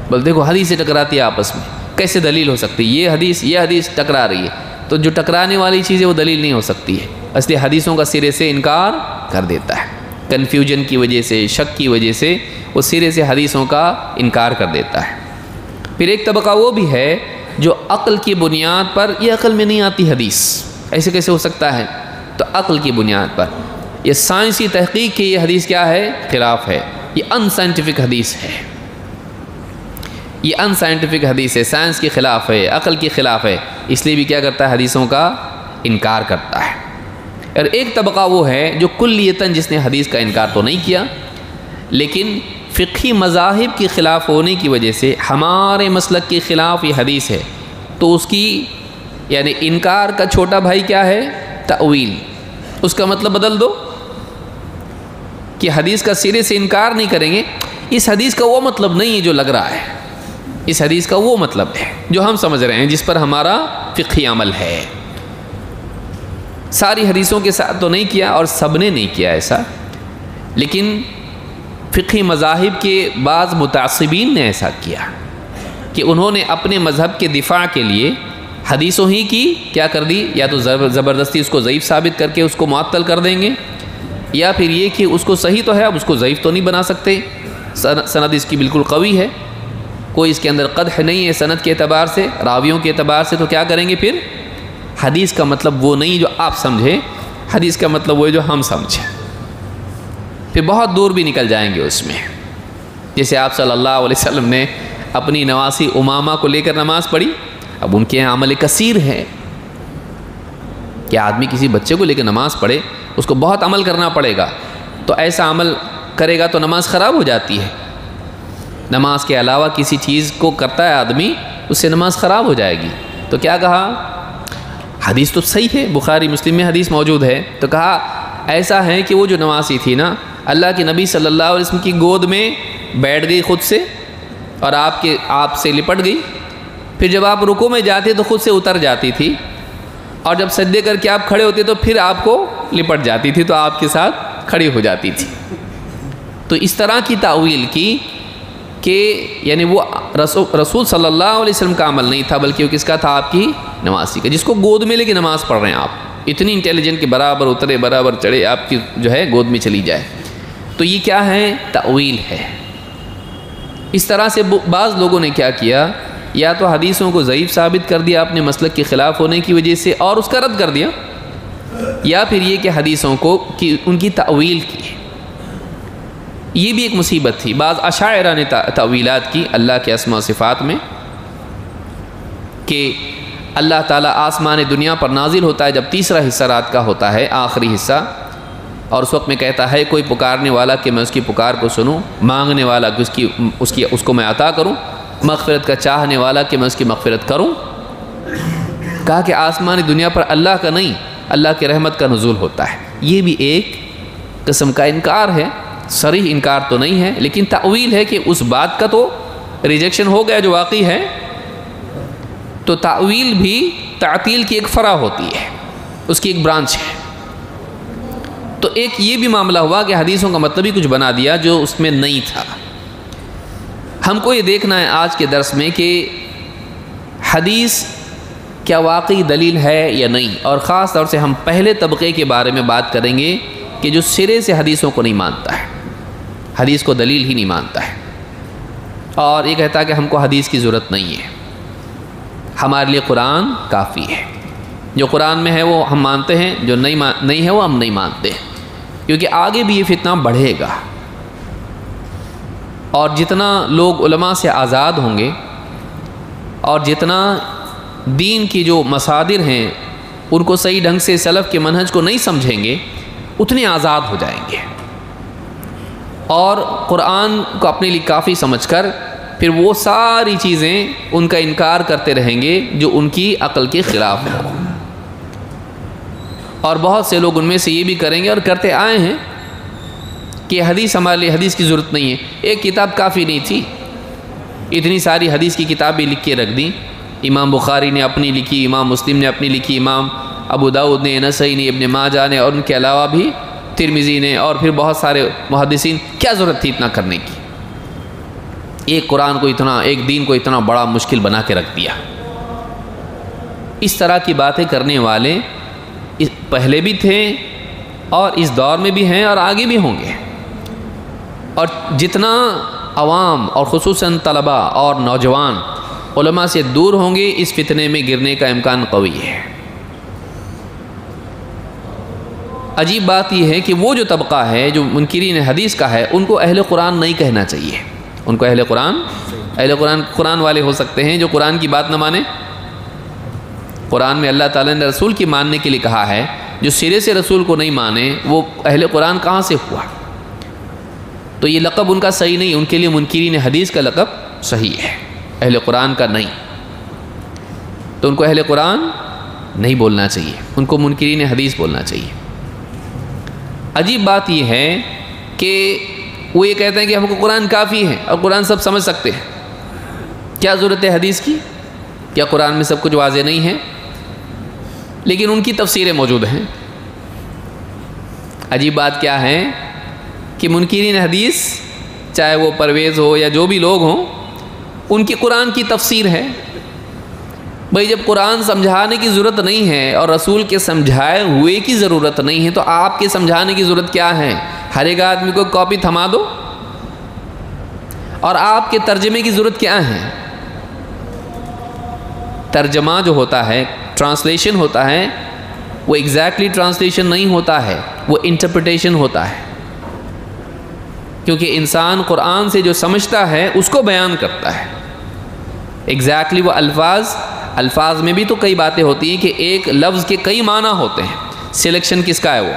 بول دیکھو حدیثیں ٹکراتی ہے آپس میں، کیسے دلیل ہو سکتی ہے؟ یہ حدیث ٹکرا رہی ہے، تو جو ٹکرانے والی چیز ہے وہ دلیل نہیں ہو سکتی ہے، اس لیے حدیثوں کا سرے سے انکار کر دیتا ہے، کنفیوژن کی وجہ سے، شک کی وجہ سے وہ سرے سے حدیثوں کا انکار کر دیتا ہے۔ پھر ایک طبقہ وہ بھی ہے جو عقل کی بنیاد پر، یہ عقل میں نہیں آتی حدیث، ایسے کیسے ہو سکتا ہے؟ تو عقل کی بنیاد پر، یہ سائنسی تحقیق کی یہ حدیث کیا ہے؟ خلاف ہے، یہ ان سائنٹیفک حدیث ہے، یہ ان سائنٹیفک حدیث ہے، سائنس کے خلاف ہے، عقل کے خلاف ہے، اس لیے بھی کیا کرتا ہے؟ حدیثوں کا انکار کرتا ہے۔ اور ایک طبقہ وہ ہے جو کلیتاً جس نے حدیث کا انکار تو نہیں کیا، لیکن فقہی مذاہب کے خلاف ہونے کی وجہ سے ہمارے مسلک کے خلاف یہ حدیث ہے، تو اس کی یعنی انکار کا چھوٹا بھائی کیا ہے؟ تأویل۔ اس کا مطلب بدل دو کہ حدیث کا سرے سے انکار نہیں کریں گے، اس حدیث کا وہ مطلب نہیں ہے جو لگ رہا ہے، اس حدیث کا وہ مطلب ہے جو ہم سمجھ رہے ہیں، جس پر ہمارا فقہی عمل ہے۔ ساری حدیثوں کے ساتھ تو نہیں کیا اور سب نے نہیں کیا ایسا، لیکن فقہی مذاہب کے بعض متعصبین نے ایسا کیا کہ انہوں نے اپنے مذہب کے دفاع کے لیے حدیثوں ہی کی کیا کر دی، یا تو زبردستی اس کو ضعیف ثابت کر کے اس کو معطل کر دیں گے، یا پھر یہ کہ اس کو صحیح تو ہے اب اس کو ضعیف تو نہیں بنا سکتے، سند اس کی بالکل قوی ہے، کوئی اس کے اندر قدح نہیں ہے سند کے اعتبار سے، راویوں کے اعتبار سے، تو کیا کریں گے پھر؟ حدیث کا مطلب وہ نہیں جو آپ سمجھیں، حدیث کا مطلب وہ جو ہم سمجھیں، پھر بہت دور بھی نکل جائیں گے اس میں۔ جیسے آپ صلی اللہ علیہ وسلم نے اپنی نواسی امامہ کو لے کر نماز پڑھی، اب ان کے یہاں عمل کثیر ہے کہ آدمی کسی بچے کو لے کے نماز پڑھے، اس کو بہت عمل کرنا پڑے گا، تو ایسا عمل کرے گا تو نماز خراب ہو جاتی ہے، نماز کے علاوہ کسی چیز کو کرتا ہے آدمی، اس سے نماز خراب ہو جائے گی، تو کیا کہا؟ حدیث تو صحیح ہے، بخاری مسلم میں حدیث موجود ہے، تو کہا ایسا ہے کہ وہ جو نمازی تھی نا، اللہ کے نبی صلی اللہ علیہ وسلم کی گود میں بیٹھ گئی خود سے اور آپ سے لپٹ گئی، پھر جب آپ رکوع میں جاتے تو خود سے اتر جاتی تھی، اور جب سجدے کر کے آپ کھڑے ہوتے تو پھر آپ کو لپٹ جاتی تھی، تو آپ کے ساتھ کھڑی ہو جاتی تھی۔ تو اس طرح کی تاویل کی کہ یعنی وہ رسول صلی اللہ علیہ وسلم کا عمل نہیں تھا، بلکہ وہ کس کا تھا؟ آپ کی نمازی کا، جس کو گود میں لے کے نماز پڑھ رہے ہیں آپ، اتنی انٹیلیجنٹ کہ برابر اترے برابر چڑھے، آپ کی جو ہے گود میں چلی جائے، تو یہ کیا ہے؟ تأویل ہے۔ اس طرح سے بعض لوگوں نے کیا کیا، یا تو حدیثوں کو ضعیف ثابت کر دیا اپنے مسلک کے خلاف ہونے کی وجہ سے اور اس کا رد کر دیا، یا پھر یہ کہ حدیثوں کو ان کی تأویل کی، یہ بھی ایک مصیبت تھی۔ بعض اشاعرہ نے تأویلات کی اللہ کے اسماء و صفات میں کہ اللہ تعالیٰ آسمان دنیا پر نازل ہوتا ہے جب تیسرا حصہ رات کا ہوتا ہے، آخری حصہ، اور اس وقت میں کہتا ہے کوئی پکارنے والا کہ میں اس کی پکار کو سنوں، مانگنے والا کہ اس کو میں عطا کروں، مغفرت کا چاہنے والا کہ میں اس کی مغفرت کروں۔ کہا کہ آسمان دنیا پر اللہ کا نہیں، اللہ کی رحمت کا نزول ہوتا ہے، یہ بھی ایک قسم کا انکار ہے، صریح انکار تو نہیں ہے، لیکن تأویل ہے کہ اس بات کا تو ریجیکشن ہو گیا جو واقعی ہے، تو تأویل بھی تعطیل کی ایک فرع ہوتی ہے، اس کی ایک برانچ ہے۔ تو ایک یہ بھی معاملہ ہوا کہ حدیثوں کا مطلب ہی کچھ بنا دیا جو اس میں نہیں تھا، ہم کو یہ دیکھنا ہے آج کے درس میں کہ حدیث کیا واقعی دلیل ہے یا نہیں، اور خاص طور سے ہم پہلے طبقے کے بارے میں بات کریں گے کہ جو سرے سے حدیثوں کو نہیں مانتا ہے، حدیث کو دلیل ہی نہیں مانتا ہے، اور یہ کہتا ہے کہ ہم کو حدیث کی ضرورت نہیں ہے، ہمارے لیے قرآن کافی ہے، جو قرآن میں ہے وہ ہم مانتے ہیں، جو نہیں ہے وہ ہم نہیں مانتے، کیونکہ آگے بھی یہ فتنہ بڑھے گا، اور جتنا لوگ علماء سے آزاد ہوں گے اور جتنا دین کی جو مصادر ہیں ان کو صحیح ڈھنگ سے سلف کے منہج کو نہیں سمجھیں گے، اتنے آزاد ہو جائیں گے، اور قرآن کو اپنے لیے کافی سمجھ کر پھر وہ ساری چیزیں ان کا انکار کرتے رہیں گے جو ان کی عقل کے خلاف ہو، اور بہت سے لوگ ان میں سے یہ بھی کریں گے اور کرتے آئے ہیں کہ حدیث ہمارے لیے حدیث کی ضرورت نہیں ہے، ایک کتاب کافی نہیں تھی، اتنی ساری حدیث کی کتابیں لکھ کے رکھ دیں، امام بخاری نے اپنی لکھی، امام مسلم نے اپنی لکھی، امام ابو داؤد نے، نسائی نے، ابن ماجہ نے، اور ان کے علاوہ بھی ترمذی نے، اور پھر بہت سارے محدثین، کیا ضرورت تھی اتنا کرنے کی؟ ایک قرآن کو اتنا، ایک دین کو اتنا بڑا مشکل بنا کے رکھ دیا۔ اس طرح کی باتیں کرنے والے پہلے بھی تھے اور اس دور میں بھی ہیں اور آگے بھی ہوں گے، اور جتنا عوام اور خصوصاً طلباء اور نوجوان علماء سے دور ہوں گے، اس فتنے میں گرنے کا امکان قوی ہے۔ عجیب بات یہ ہے کہ وہ جو طبقہ ہے جو منکرین حدیث کا ہے، ان کو اہل قرآن نہیں کہنا چاہیے، ان کو اہل قرآن والے ہو سکتے ہیں جو قرآن کی بات نہ مانے۔ قرآن میں اللہ تعالیٰ نے رسول کی ماننے کے لیے کہا ہے، جو سرے سے رسول کو نہیں مانے وہ اہل قرآن کہاں سے ہوا؟ تو یہ لقب ان کا صحیح نہیں، ان کے لیے منکرین حدیث کا لقب صحیح ہے، اہل قرآن کا نہیں، تو ان کو اہل قرآن نہیں بولنا چاہیے، ان کو منکرین حدیث بولنا چاہیے۔ عجیب بات یہ ہے کہ وہ یہ کہتے ہیں کہ ہم کو قرآن کافی ہے اور قرآن سب سمجھ سکتے ہیں، کیا ضرورت ہے حدیث کی؟ کیا قرآن میں سب کچھ واضح نہیں ہے؟ لیکن ان کی تفسیریں موجود ہیں۔ عجیب بات کیا ہے کہ منکرین حدیث، چاہے وہ پرویز ہو یا جو بھی لوگ ہوں، ان کی قرآن کی تفسیر ہے۔ بھئی جب قرآن سمجھانے کی ضرورت نہیں ہے اور رسول کے سمجھائے ہوئے کی ضرورت نہیں ہے، تو آپ کے سمجھانے کی ضرورت کیا ہے؟ ہر ایک آدمی کو کاپی تھما دو، اور آپ کے ترجمے کی ضرورت کیا ہے؟ ترجمہ جو ہوتا ہے، ٹرانسلیشن ہوتا ہے، وہ ایگزیکٹلی ٹرانسلیشن نہیں ہوتا ہے، وہ انٹرپریٹیشن ہوتا ہے، کیونکہ انسان قرآن سے جو سمجھتا ہے اس کو بیان کرتا ہے۔ ایگزیکٹلی وہ الفاظ میں بھی تو کئی باتیں ہوتی ہیں کہ ایک لفظ کے کئی معنی ہوتے ہیں، سلیکشن کس کا ہے وہ؟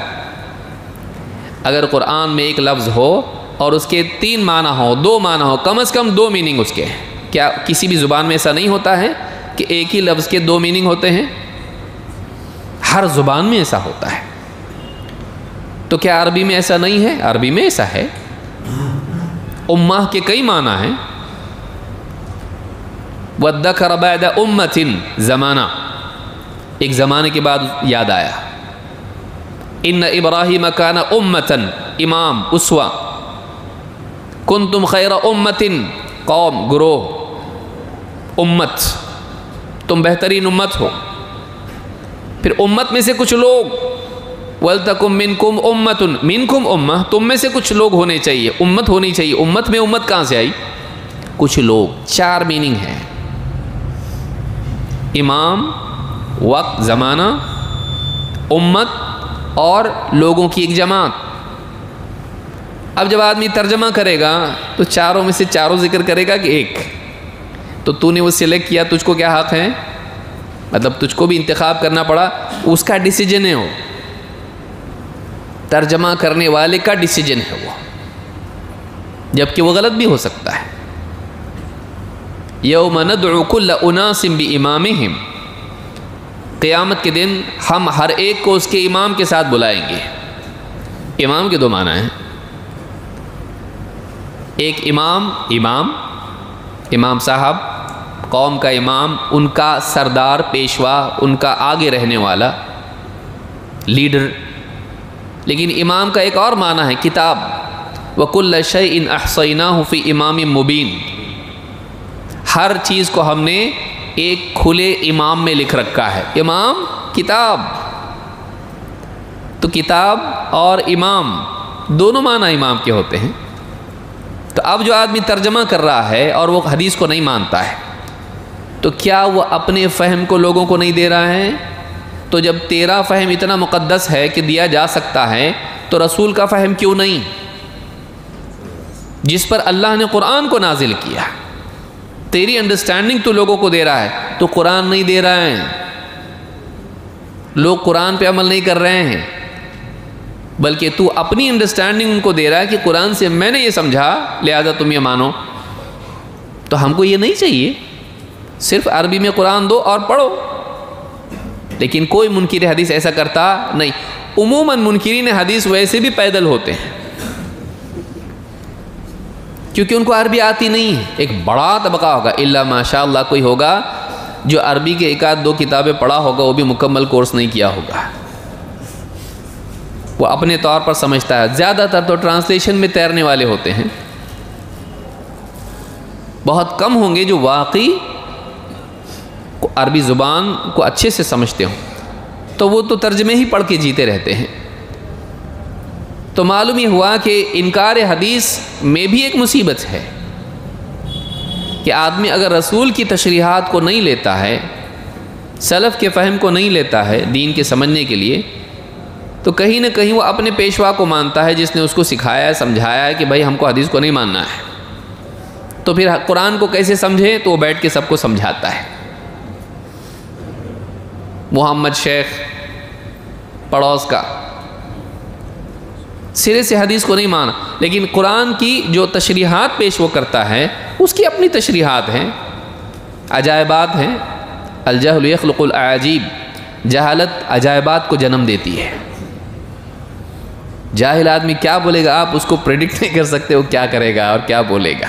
اگر قرآن میں ایک لفظ ہو اور اس کے 3 معنی ہو، 2 معنی ہو، کم از کم 2 میننگ اس کے ہیں، کیا کسی بھی زبان میں ایسا نہیں ہوتا ہے کہ ایک ہی لفظ کے 2 میننگ ہوتے ہیں؟ ہر زبان میں ایسا ہوتا ہے، تو کیا عربی میں ایسا نہیں ہے؟ عربی میں ایسا ہے، امہ کے کئی معنی ہیں، وَالذَّكَرَ بَعْدَ أُمَّةٍ زمانہ، ایک زمانے کے بعد یاد آیا، ان ابراہیم کان امتن، امام، اسوہ، کنتم خیر امتن، قوم، گروہ، امت، تم بہترین امت ہو۔ پھر امت میں سے کچھ لوگ، وَلْتَكُمْ مِنْكُمْ أُمَّةٌ، مِنْكُمْ أُمَّةٌ، تم میں سے کچھ لوگ ہونے چاہیے، امت ہونی چاہیے۔ امت میں امت کہاں سے آئی؟ کچھ لوگ، 4 میننگ ہے، امام، وقت، زمانہ، امت اور لوگوں کی ایک جماعت۔ اب جب آدمی ترجمہ کرے گا تو چاروں میں سے چاروں ذکر کرے گا کہ ایک، تو تو نے وہ سلیکٹ کیا، تجھ کو کیا حق ہے؟ مطلب تجھ کو بھی انتخاب کرنا پڑا، اس کا ڈیسیجن ہے، وہ ترجمہ کرنے والے کا ڈیسیجن ہے وہ، جبکہ وہ غلط بھی ہو سکتا ہے۔ یوم ندعو کل اناس بامامہم، قیامت کے دن ہم ہر ایک کو اس کے امام کے ساتھ بلائیں گے۔ امام کے 2 معنی ہیں، ایک امام صاحب، قوم کا امام، ان کا سردار، پیشوا، ان کا آگے رہنے والا، لیڈر۔ لیکن امام کا ایک اور معنی ہے کتاب، وَكُلَّ شَيْءٍ أَحْصَيْنَاهُ فِي إِمَامٍ مُبِينٍ، ہر چیز کو ہم نے ایک کھلے امام میں لکھ رکھا ہے. امام کتاب، تو کتاب اور امام دونوں معنی امام کے ہوتے ہیں. تو اب جو آدمی ترجمہ کر رہا ہے اور وہ حدیث کو نہیں مانتا ہے، تو کیا وہ اپنے فہم کو لوگوں کو نہیں دے رہا ہے؟ تو جب تیرا فہم اتنا مقدس ہے کہ دیا جا سکتا ہے، تو رسول کا فہم کیوں نہیں، جس پر اللہ نے قرآن کو نازل کیا؟ تیری انڈرسٹینڈنگ تو لوگوں کو دے رہا ہے، تو قرآن نہیں دے رہا ہے. لوگ قرآن پہ عمل نہیں کر رہے ہیں، بلکہ تو اپنی انڈرسٹینڈنگ ان کو دے رہا ہے کہ قرآن سے میں نے یہ سمجھا لہذا تم یہ مانو. تو ہم کو یہ نہیں چاہیے، صرف عربی میں قرآن دو اور پڑھو. لیکن کوئی منکر حدیث ایسا کرتا نہیں. عموماً منکرین حدیث ویسے بھی پیدل ہوتے ہیں، کیونکہ ان کو عربی آتی نہیں ہے. ایک بڑا طبقہ ہوگا، الا ماشاء اللہ کوئی ہوگا جو عربی کے ایک آدھ دو کتابیں پڑھا ہوگا، وہ بھی مکمل کورس نہیں کیا ہوگا، وہ اپنے طور پر سمجھتا ہے. زیادہ تر تو ٹرانسلیشن میں تیرنے والے ہوتے ہیں. بہت کم ہوں گے جو واقعی عربی زبان کو اچھے سے سمجھتے ہوں، تو وہ تو ترجمے ہی پڑھ کے جیتے رہتے ہیں. تو معلوم یہ ہوا کہ انکار حدیث میں بھی ایک مصیبت ہے کہ آدمی اگر رسول کی تشریحات کو نہیں لیتا ہے، سلف کے فہم کو نہیں لیتا ہے دین کے سمجھنے کے لیے، تو کہیں نہ کہیں وہ اپنے پیشوا کو مانتا ہے جس نے اس کو سکھایا ہے، سمجھایا ہے کہ بھائی ہم کو حدیث کو نہیں ماننا ہے. تو پھر قرآن کو کیسے سمجھے؟ تو وہ بیٹھ کے سب کو سمجھاتا ہے. محمد شیخ پڑوس کا سرے سے حدیث کو نہیں مانا، لیکن قرآن کی جو تشریحات پیش وہ کرتا ہے اس کی اپنی تشریحات ہیں، عجائبات ہیں. الجہل یخلق العجیب، جہالت عجائبات کو جنم دیتی ہے. جاہل آدمی کیا بولے گا آپ اس کو پریڈکٹ نہیں کر سکتے، وہ کیا کرے گا اور کیا بولے گا.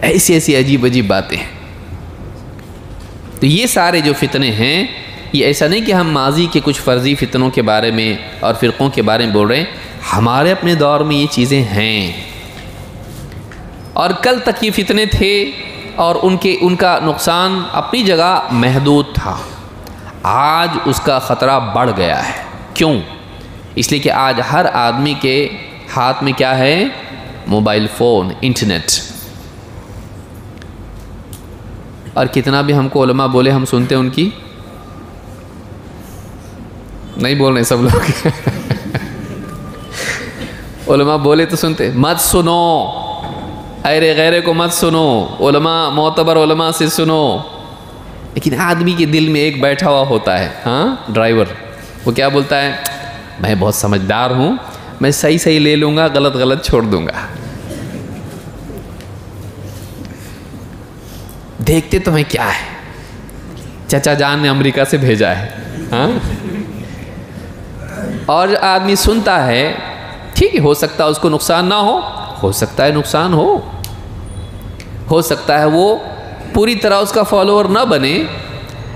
ایسی ایسی عجیب عجیب باتیں ہیں. تو یہ سارے جو فتنے ہیں، یہ ایسا نہیں کہ ہم ماضی کے کچھ فرضی فتنوں کے بارے میں اور فرقوں کے بارے میں بول رہے ہیں، ہمارے اپنے دور میں یہ چیزیں ہیں، اور کل تک یہ فتنے تھے اور ان کا نقصان اپنی جگہ محدود تھا. آج اس کا خطرہ بڑھ گیا ہے. کیوں؟ اس لیے کہ آج ہر آدمی کے ہاتھ میں کیا ہے؟ Mobile phone, internet. اور کتنا بھی ہم کو علماء بولے ہم سنتے ان کی نہیں بول رہے سب لوگ. علماء بولے تو سنتے. مت سنو، ایرے غیرے کو مت سنو، علماء معتبر علماء سے سنو. لیکن آدمی کے دل میں ایک بیٹھا ہوا ہوتا ہے، ہاں ڈرائیور، وہ کیا بولتا ہے؟ میں بہت سمجھدار ہوں، میں صحیح صحیح لے لوں گا، غلط غلط چھوڑ دوں گا. دیکھتے تمہیں کیا ہے، چچا جان نے امریکہ سے بھیجا ہے. ہاں، اور آدمی سنتا ہے، ٹھیک ہے، ہو سکتا ہے اس کو نقصان نہ ہو سکتا ہے نقصان ہو سکتا ہے وہ پوری طرح اس کا فالوور نہ بنے،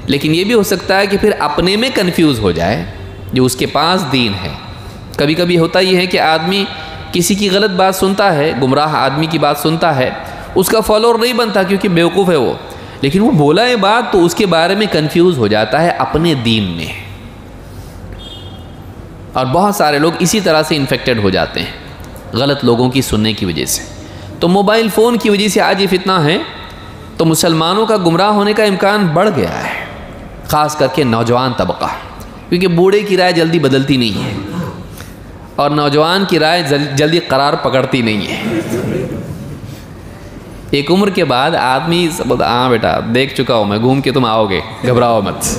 لیکن یہ بھی ہو سکتا ہے کہ پھر اپنے میں کنفیوز ہو جائے جو اس کے پاس دین ہے. کبھی کبھی ہوتا یہ ہے کہ آدمی کسی کی غلط بات سنتا ہے، گمراہ آدمی کی بات سنتا ہے، اس کا فالوور نہیں بنتا کیونکہ بیوقوف ہے وہ، لیکن وہ بولا ہے بات تو اس کے بارے میں کنفیوز ہو جاتا ہے اپنے دین میں. اور بہت سارے لوگ اسی طرح سے انفیکٹڈ ہو جاتے ہیں غلط لوگوں کی سننے کی وجہ سے. تو موبائل فون کی وجہ سے آج یہ فتنہ ہے، تو مسلمانوں کا گمراہ ہونے کا امکان بڑھ گیا ہے، خاص کر کے نوجوان طبقہ، کیونکہ بوڑھے کی رائے جلدی بدلتی نہیں ہے اور نوجوان کی رائے جلدی قرار پکڑتی نہیں ہے. ایک عمر کے بعد آدمی ہاں بیٹا دیکھ چکا ہوں میں، گھوم کے تم آؤ گے، گھبراؤ مت.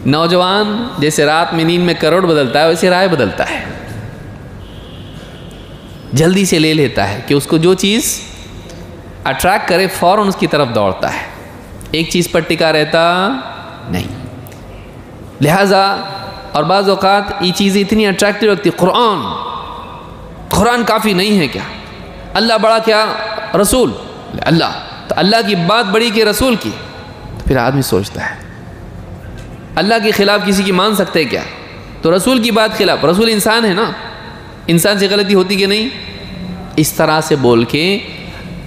نوجوان جیسے رات میں نیند میں کروڑ بدلتا ہے ویسے رائے بدلتا ہے، جلدی سے لے لیتا ہے کہ اس کو جو چیز اٹریکٹ کرے فوراً اس کی طرف دوڑتا ہے، ایک چیز پر ٹکا رہتا نہیں. لہٰذا اور بعض اوقات یہ چیزیں اتنی اٹریکٹیو لگتی. قرآن کافی نہیں ہے کیا؟ اللہ بڑا کیا رسول؟ اللہ تو اللہ کی بات بڑی کہ رسول کی؟ تو پھر آدمی سوچتا ہے اللہ کے خلاف کسی کی مان سکتے کیا؟ تو رسول کی بات خلاف، رسول انسان ہے نا، انسان سے غلطی ہوتی کہ نہیں؟ اس طرح سے بول کے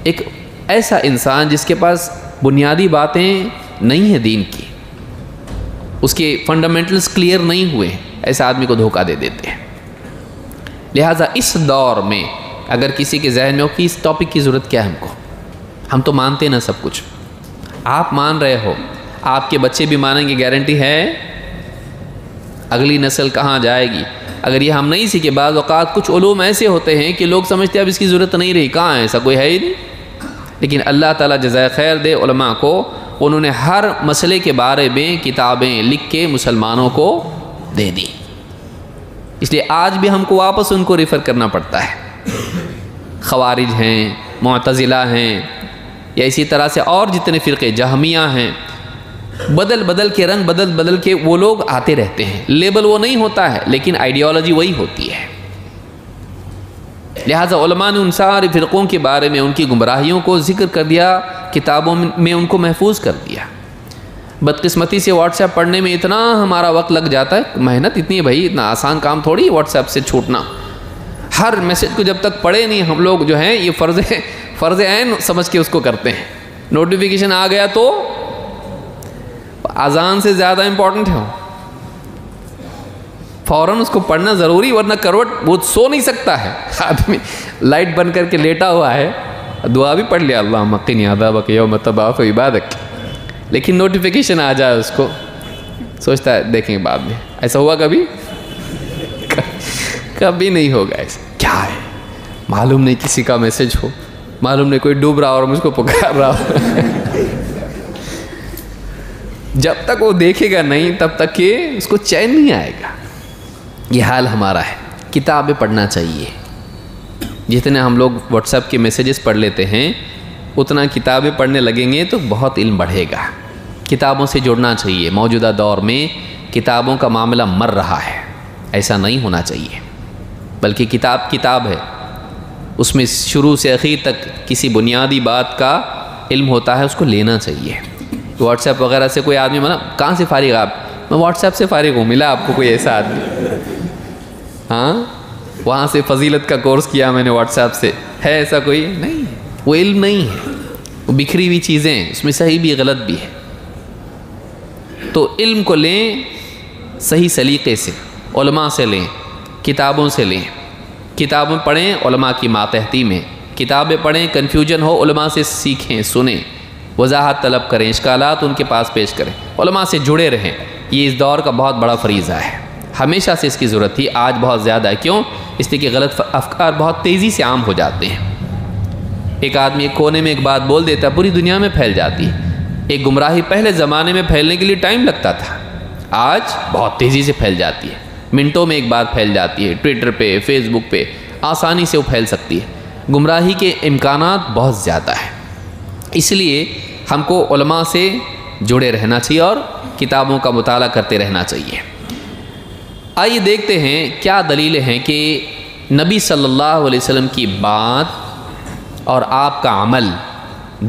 ایک ایسا انسان جس کے پاس بنیادی باتیں نہیں ہیں دین کی، اس کے فنڈامنٹلز کلیئر نہیں ہوئے ہیں، ایسے آدمی کو دھوکہ دے دیتے ہیں۔ لہٰذا اس دور میں اگر کسی کے ذہن میں ہو کہ اس ٹاپک کی ضرورت کیا ہے ہم کو، ہم تو مانتے نا سب کچھ، آپ مان رہے ہو، آپ کے بچے بھی مانیں گے، گارنٹی ہے؟ اگلی نسل کہاں جائے گی اگر یہ ہم نہیں سیکھے؟ بعض اوقات کچھ علوم ایسے ہوتے ہیں کہ لوگ سمجھتے ہیں اب اس کی ضرورت نہیں رہی، کہاں ہے، ایسا کوئی ہے ہی نہیں۔ لیکن اللہ تعالیٰ جزائے خیر دے علماء کو، انہوں نے ہر مسئلے کے بارے میں کتابیں لکھ کے مسلمانوں کو دے دی، اس لیے آج بھی ہم کو واپس ان کو ریفر کرنا پڑتا ہے۔ خوارج ہیں، معتزلہ ہیں، یا اسی طرح سے اور جتنے فرقے، جہمیہ ہیں، بدل بدل کے رنگ، بدل بدل کے وہ لوگ آتے رہتے ہیں، لیبل وہ نہیں ہوتا ہے لیکن آئیڈیالوجی وہی ہوتی ہے۔ لہٰذا علماء نے ان سارے فرقوں کے بارے میں ان کی گمراہیوں کو ذکر کر دیا، کتابوں میں ان کو محفوظ کر دیا۔ بدقسمتی سے واٹس ایپ پڑھنے میں اتنا ہمارا وقت لگ جاتا ہے، محنت اتنی ہے بھائی، اتنا آسان کام تھوڑی واٹس ایپ سے چھوٹنا۔ ہر میسج کو جب تک پڑھے نہیں ہم لوگ جو ہیں، یہ فرض عین سمجھ کے اس کو کرتے ہیں۔ نوٹیفیکیشن آ گیا تو اذان سے زیادہ امپورٹنٹ ہے، فوراً اس کو پڑھنا ضروری، ورنہ کروٹ وہ سو نہیں سکتا ہے آدمی، لائٹ بند کر کے لیٹا ہوا ہے، دعا بھی پڑھ لیا اللہم قنی عذابک یوم تبعث عبادک، لیکن نوٹیفیکیشن آ جائے اس کو سوچتا ہے دیکھیں گے بعد میں۔ ایسا ہوا کبھی؟ کبھی نہیں ہوگا ایسا۔ کیا ہے معلوم نہیں، کسی کا میسج ہو، معلوم نہیں کوئی ڈوب رہا اور مجھ کو پکار رہا ہو جب تک وہ دیکھے گا نہیں تب تک کہ اس کو چین نہیں آئے گا۔ یہ حال ہمارا ہے۔ کتابیں پڑھنا چاہیے، جتنے ہم لوگ واٹس ایپ کے میسیجز پڑھ لیتے ہیں اتنا کتابیں پڑھنے لگیں گے تو بہت علم بڑھے گا۔ کتابوں سے جڑنا چاہیے۔ موجودہ دور میں کتابوں کا معاملہ مر رہا ہے، ایسا نہیں ہونا چاہیے، بلکہ کتاب ہے، اس میں شروع سے آخر تک کسی بنیادی بات کا علم ہوتا ہے، اس کو لینا چاہیے۔ واٹس ایپ وغیرہ سے کوئی آدمی کہاں سے فارغ آپ؟ میں واٹس ایپ سے فارغ ہوں، ملا آپ کو کوئی ایسا آدمی؟ ہاں، وہاں سے فضیلت کا کورس کیا میں نے واٹس ایپ سے، ہے ایسا کوئی؟ نہیں، وہ علم نہیں ہے، وہ بکھری ہوئی چیزیں ہیں، اس میں صحیح بھی غلط بھی ہے۔ تو علم کو لیں صحیح سلیقے سے، علماء سے لیں، کتابوں سے لیں، کتابیں پڑھیں علماء کی ماتحتی میں، کتابیں پڑھیں، کنفیوژن ہو علماء سے سیکھیں، سنیں، وضاحت طلب کریں، اشکالات ان کے پاس پیش کریں، علماء سے جڑے رہیں۔ یہ اس دور کا بہت بڑا فریضہ ہے، ہمیشہ سے اس کی ضرورت تھی، آج بہت زیادہ ہے۔ کیوں؟ اس لیے کہ غلط افکار بہت تیزی سے عام ہو جاتے ہیں۔ ایک آدمی ایک کونے میں ایک بات بول دیتا ہے، پوری دنیا میں پھیل جاتی ہے۔ ایک گمراہی پہلے زمانے میں پھیلنے کے لیے ٹائم لگتا تھا، آج بہت تیزی سے پھیل جاتی ہے، منٹوں میں ایک بات پھیل جاتی ہے، ٹویٹر پہ، فیس بک پہ آسانی سے وہ پھیل سکتی ہے۔ گمراہی کے امکانات بہت زیادہ ہیں، اس لیے ہم کو علماء سے جڑے رہنا چاہیے اور کتابوں کا مطالعہ کرتے رہنا چاہیے۔ آئیے دیکھتے ہیں کیا دلیلیں ہیں کہ نبی صلی اللہ علیہ وسلم کی بات اور آپ کا عمل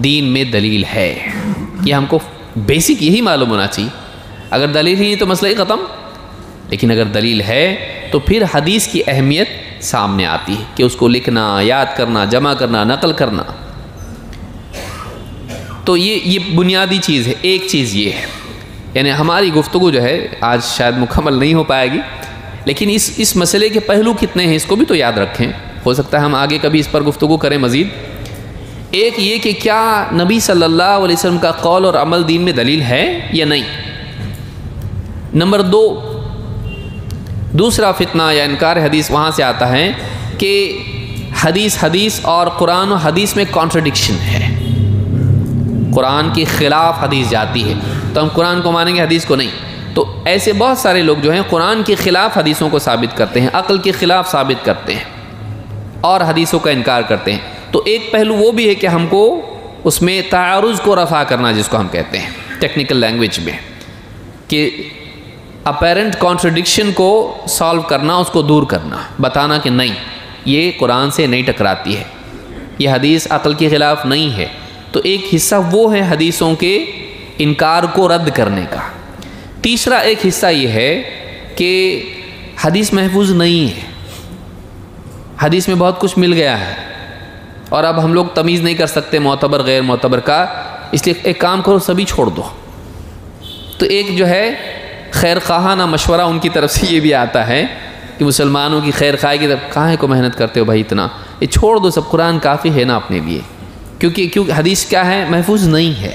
دین میں دلیل ہے۔ یہ ہم کو بیسک یہی معلوم ہونا چاہیے۔ اگر دلیل ہی نہیں تو مسئلہ ہی ختم، لیکن اگر دلیل ہے تو پھر حدیث کی اہمیت سامنے آتی ہے کہ اس کو لکھنا، یاد کرنا، جمع کرنا، نقل کرنا۔ تو یہ بنیادی چیز ہے۔ ایک چیز یہ ہے، یعنی ہماری گفتگو جو ہے آج شاید مکمل نہیں ہو پائے گی، لیکن اس مسئلے کے پہلو کتنے ہیں اس کو بھی تو یاد رکھیں، ہو سکتا ہے ہم آگے کبھی اس پر گفتگو کریں مزید۔ ایک یہ کہ کیا نبی صلی اللہ علیہ وسلم کا قول اور عمل دین میں دلیل ہے یا نہیں۔ نمبر دو، دوسرا فتنہ یا انکار حدیث وہاں سے آتا ہے کہ حدیث اور قرآن و حدیث میں کانٹرڈکشن ہے، قرآن کے خلاف حدیث جاتی ہے تو ہم قرآن کو مانیں گے، حدیث کو نہیں۔ تو ایسے بہت سارے لوگ جو ہیں قرآن کے خلاف حدیثوں کو ثابت کرتے ہیں، عقل کے خلاف ثابت کرتے ہیں اور حدیثوں کا انکار کرتے ہیں۔ تو ایک پہلو وہ بھی ہے کہ ہم کو اس میں تعارض کو رفع کرنا، جس کو ہم کہتے ہیں ٹیکنیکل لینگویج میں، کہ اپیرنٹ کانٹرڈکشن کو سالو کرنا، اس کو دور کرنا، بتانا کہ نہیں یہ قرآن سے نہیں ٹکراتی ہے، یہ حدیث عقل کے خلاف نہیں ہے۔ تو ایک حصہ وہ ہے حدیثوں کے انکار کو رد کرنے کا۔ تیسرا ایک حصہ یہ ہے کہ حدیث محفوظ نہیں ہے، حدیث میں بہت کچھ مل گیا ہے اور اب ہم لوگ تمیز نہیں کر سکتے معتبر غیر معتبر کا، اس لیے ایک کام کرو، سبھی چھوڑ دو۔ تو ایک جو ہے خیر خواہانہ مشورہ ان کی طرف سے یہ بھی آتا ہے کہ مسلمانوں کی خیر خواہی کی طرف کہاں کو محنت کرتے ہو بھائی اتنا، یہ چھوڑ دو سب، قرآن کافی ہے نا اپنے لیے۔ کیونکہ حدیث کیا ہے، محفوظ نہیں ہے،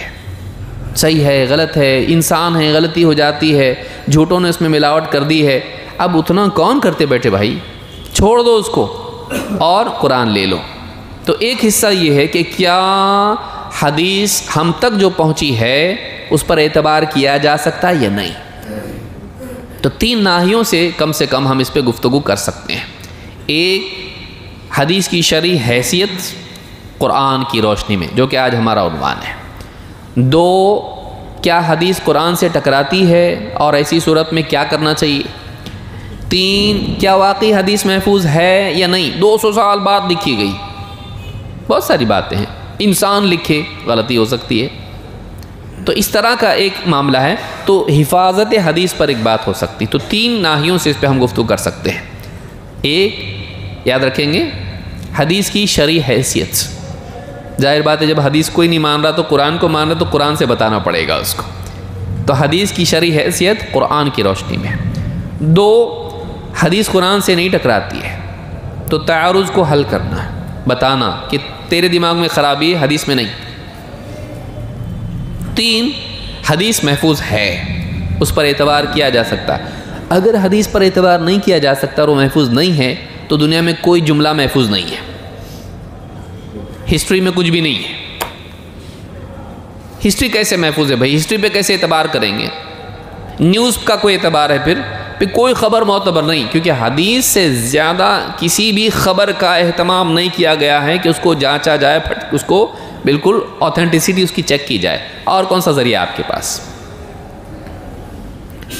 صحیح ہے غلط ہے، انسان ہے غلطی ہو جاتی ہے، جھوٹوں نے اس میں ملاوٹ کر دی ہے، اب اتنا کون کرتے بیٹھے بھائی، چھوڑ دو اس کو اور قرآن لے لو۔ تو ایک حصہ یہ ہے کہ کیا حدیث ہم تک جو پہنچی ہے اس پر اعتبار کیا جا سکتا ہے یا نہیں۔ تو 3 ناحیوں سے کم ہم اس پہ گفتگو کر سکتے ہیں۔ ایک، حدیث کی شرعی حیثیت قرآن کی روشنی میں، جو کہ آج ہمارا عنوان ہے۔ 2، کیا حدیث قرآن سے ٹکراتی ہے اور ایسی صورت میں کیا کرنا چاہیے۔ 3، کیا واقعی حدیث محفوظ ہے یا نہیں، 200 سال بعد لکھی گئی، بہت ساری باتیں ہیں، انسان لکھے غلطی ہو سکتی ہے۔ تو اس طرح کا ایک معاملہ ہے، تو حفاظت حدیث پر ایک بات ہو سکتی۔ تو 3 ناحیوں سے اس پہ ہم گفتگو کر سکتے ہیں۔ ایک، یاد رکھیں گے حدیث کی شرعی حیثیت، ظاہر بات ہے جب حدیث کوئی نہیں مان رہا تو قرآن کو مان رہا تو قرآن سے بتانا پڑے گا اس کو، تو حدیث کی شرعی حیثیت قرآن کی روشنی میں۔ 2، حدیث قرآن سے نہیں ٹکراتی ہے تو تعارض کو حل کرنا ہے، بتانا کہ تیرے دماغ میں خرابی ہے، حدیث میں نہیں۔ 3، حدیث محفوظ ہے، اس پر اعتبار کیا جا سکتا ہے۔ اگر حدیث پر اعتبار نہیں کیا جا سکتا اور وہ محفوظ نہیں ہے تو دنیا میں کوئی جملہ محفوظ نہیں ہے، ہسٹری میں کچھ بھی نہیں ہے۔ ہسٹری کیسے محفوظ ہے بھائی، ہسٹری پہ کیسے اعتبار کریں گے، نیوز کا کوئی اعتبار ہے پھر کوئی خبر معتبر نہیں، کیونکہ حدیث سے زیادہ کسی بھی خبر کا اہتمام نہیں کیا گیا ہے کہ اس کو جانچا جائے، اس کو بالکل آتھینٹسٹی اس کی چیک کی جائے۔ اور کون سا ذریعہ آپ کے پاس،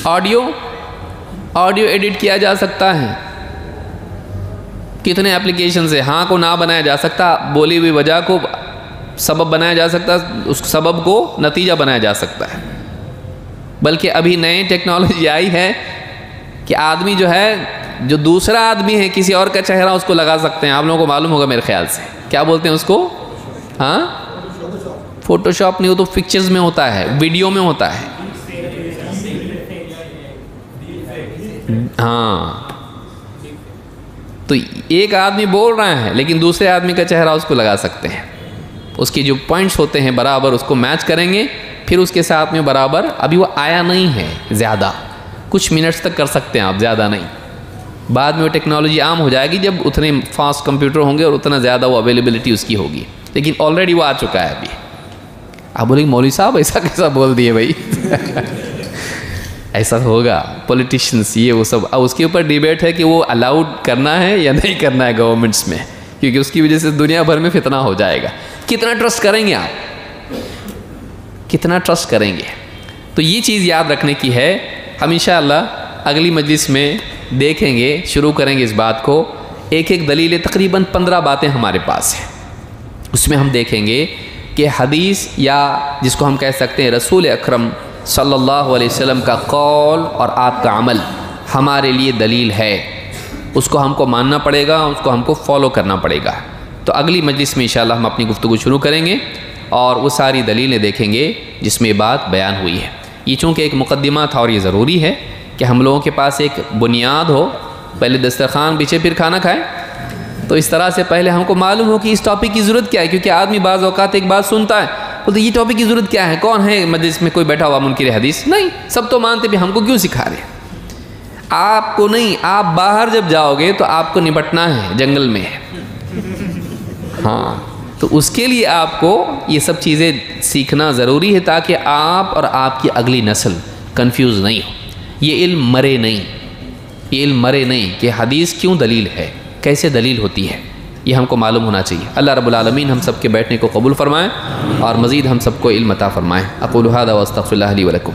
آڈیو ایڈٹ کیا جا سکتا ہے، کتنے اپلیکیشن سے ہاں کو نہ بنایا جا سکتا، بولی ہوئی وجہ کو سبب بنایا جا سکتا، اس سبب کو نتیجہ بنایا جا سکتا ہے۔ بلکہ ابھی نئی ٹیکنالوجی آئی ہے کہ آدمی جو ہے، جو دوسرا آدمی ہے کسی اور کا چہرہ اس کو لگا سکتے ہیں، آپ لوگوں کو معلوم ہوگا میرے خیال سے، کیا بولتے ہیں اس کو، ہاں فوٹو شاپ نہیں، وہ تو پکچرز میں ہوتا ہے، ویڈیو میں ہوتا ہے، ہاں۔ تو ایک آدمی بول رہا ہے لیکن دوسرے آدمی کا چہرہ اس کو لگا سکتے ہیں، اس کی جو پوائنٹس ہوتے ہیں برابر اس کو میچ کریں گے، پھر اس کے ساتھ میں برابر، ابھی وہ آیا نہیں ہے زیادہ، کچھ منٹس تک کر سکتے ہیں آپ، زیادہ نہیں، بعد میں وہ ٹیکنالوجی عام ہو جائے گی جب اتنے فاسٹ کمپیوٹر ہوں گے اور اتنا زیادہ وہ اویلیبلٹی اس کی ہوگی، لیکن آلریڈی وہ آ چکا ہے ابھی۔ آپ بولیں گے مولوی صاحب ایسا کیسا بول دیے بھائی ایسا ہوگا، پولیٹیشنس یہ وہ سب، اب اس کے اوپر ڈیبیٹ ہے کہ وہ الاؤڈ کرنا ہے یا نہیں کرنا ہے گورنمنٹس میں، کیونکہ اس کی وجہ سے دنیا بھر میں فتنہ ہو جائے گا۔ کتنا ٹرسٹ کریں گے آپ، کتنا ٹرسٹ کریں گے؟ تو یہ چیز یاد رکھنے کی ہے۔ ہم انشاءاللہ اگلی مجلس میں دیکھیں گے، شروع کریں گے اس بات کو، ایک دلیل، تقریباً 15 باتیں ہمارے پاس ہیں، اس میں ہم دیکھیں گے کہ حدیث یا جس کو ہم کہہ سکتے ہیں رسول اکرم صلی اللہ علیہ وسلم کا قول اور آپ کا عمل ہمارے لیے دلیل ہے، اس کو ہم کو ماننا پڑے گا، اس کو ہم کو فالو کرنا پڑے گا۔ تو اگلی مجلس میں انشاءاللہ ہم اپنی گفتگو شروع کریں گے اور وہ ساری دلیلیں دیکھیں گے جس میں یہ بات بیان ہوئی ہے۔ یہ چونکہ ایک مقدمہ تھا اور یہ ضروری ہے کہ ہم لوگوں کے پاس ایک بنیاد ہو، پہلے دسترخوان بچھے پھر کھانا کھائے، تو اس طرح سے پہلے ہم کو معلوم ہو کہ اس ٹاپک کی ضرورت کیا ہے، کیونکہ آدمی بعض اوقات ایک بات سنتا ہے تو یہ ٹاپک کی ضرورت کیا ہے، کون ہے مجلس میں کوئی بیٹھا ہوا منکر حدیث، نہیں، سب تو مانتے بھی، ہم کو کیوں سکھا رہے ہیں؟ آپ کو نہیں، آپ باہر جب جاؤ گے تو آپ کو نپٹنا ہے جنگل میں، ہاں، تو اس کے لیے آپ کو یہ سب چیزیں سیکھنا ضروری ہے تاکہ آپ اور آپ کی اگلی نسل کنفیوز نہیں ہو، یہ علم مرے نہیں کہ حدیث کیوں دلیل ہے، کیسے دلیل ہوتی ہے، یہ ہم کو معلوم ہونا چاہیے۔ اللہ رب العالمین ہم سب کے بیٹھنے کو قبول فرمائیں اور مزید ہم سب کو علم عطا فرمائیں۔ اقول ھذا واستغفر اللہ لی ولکم۔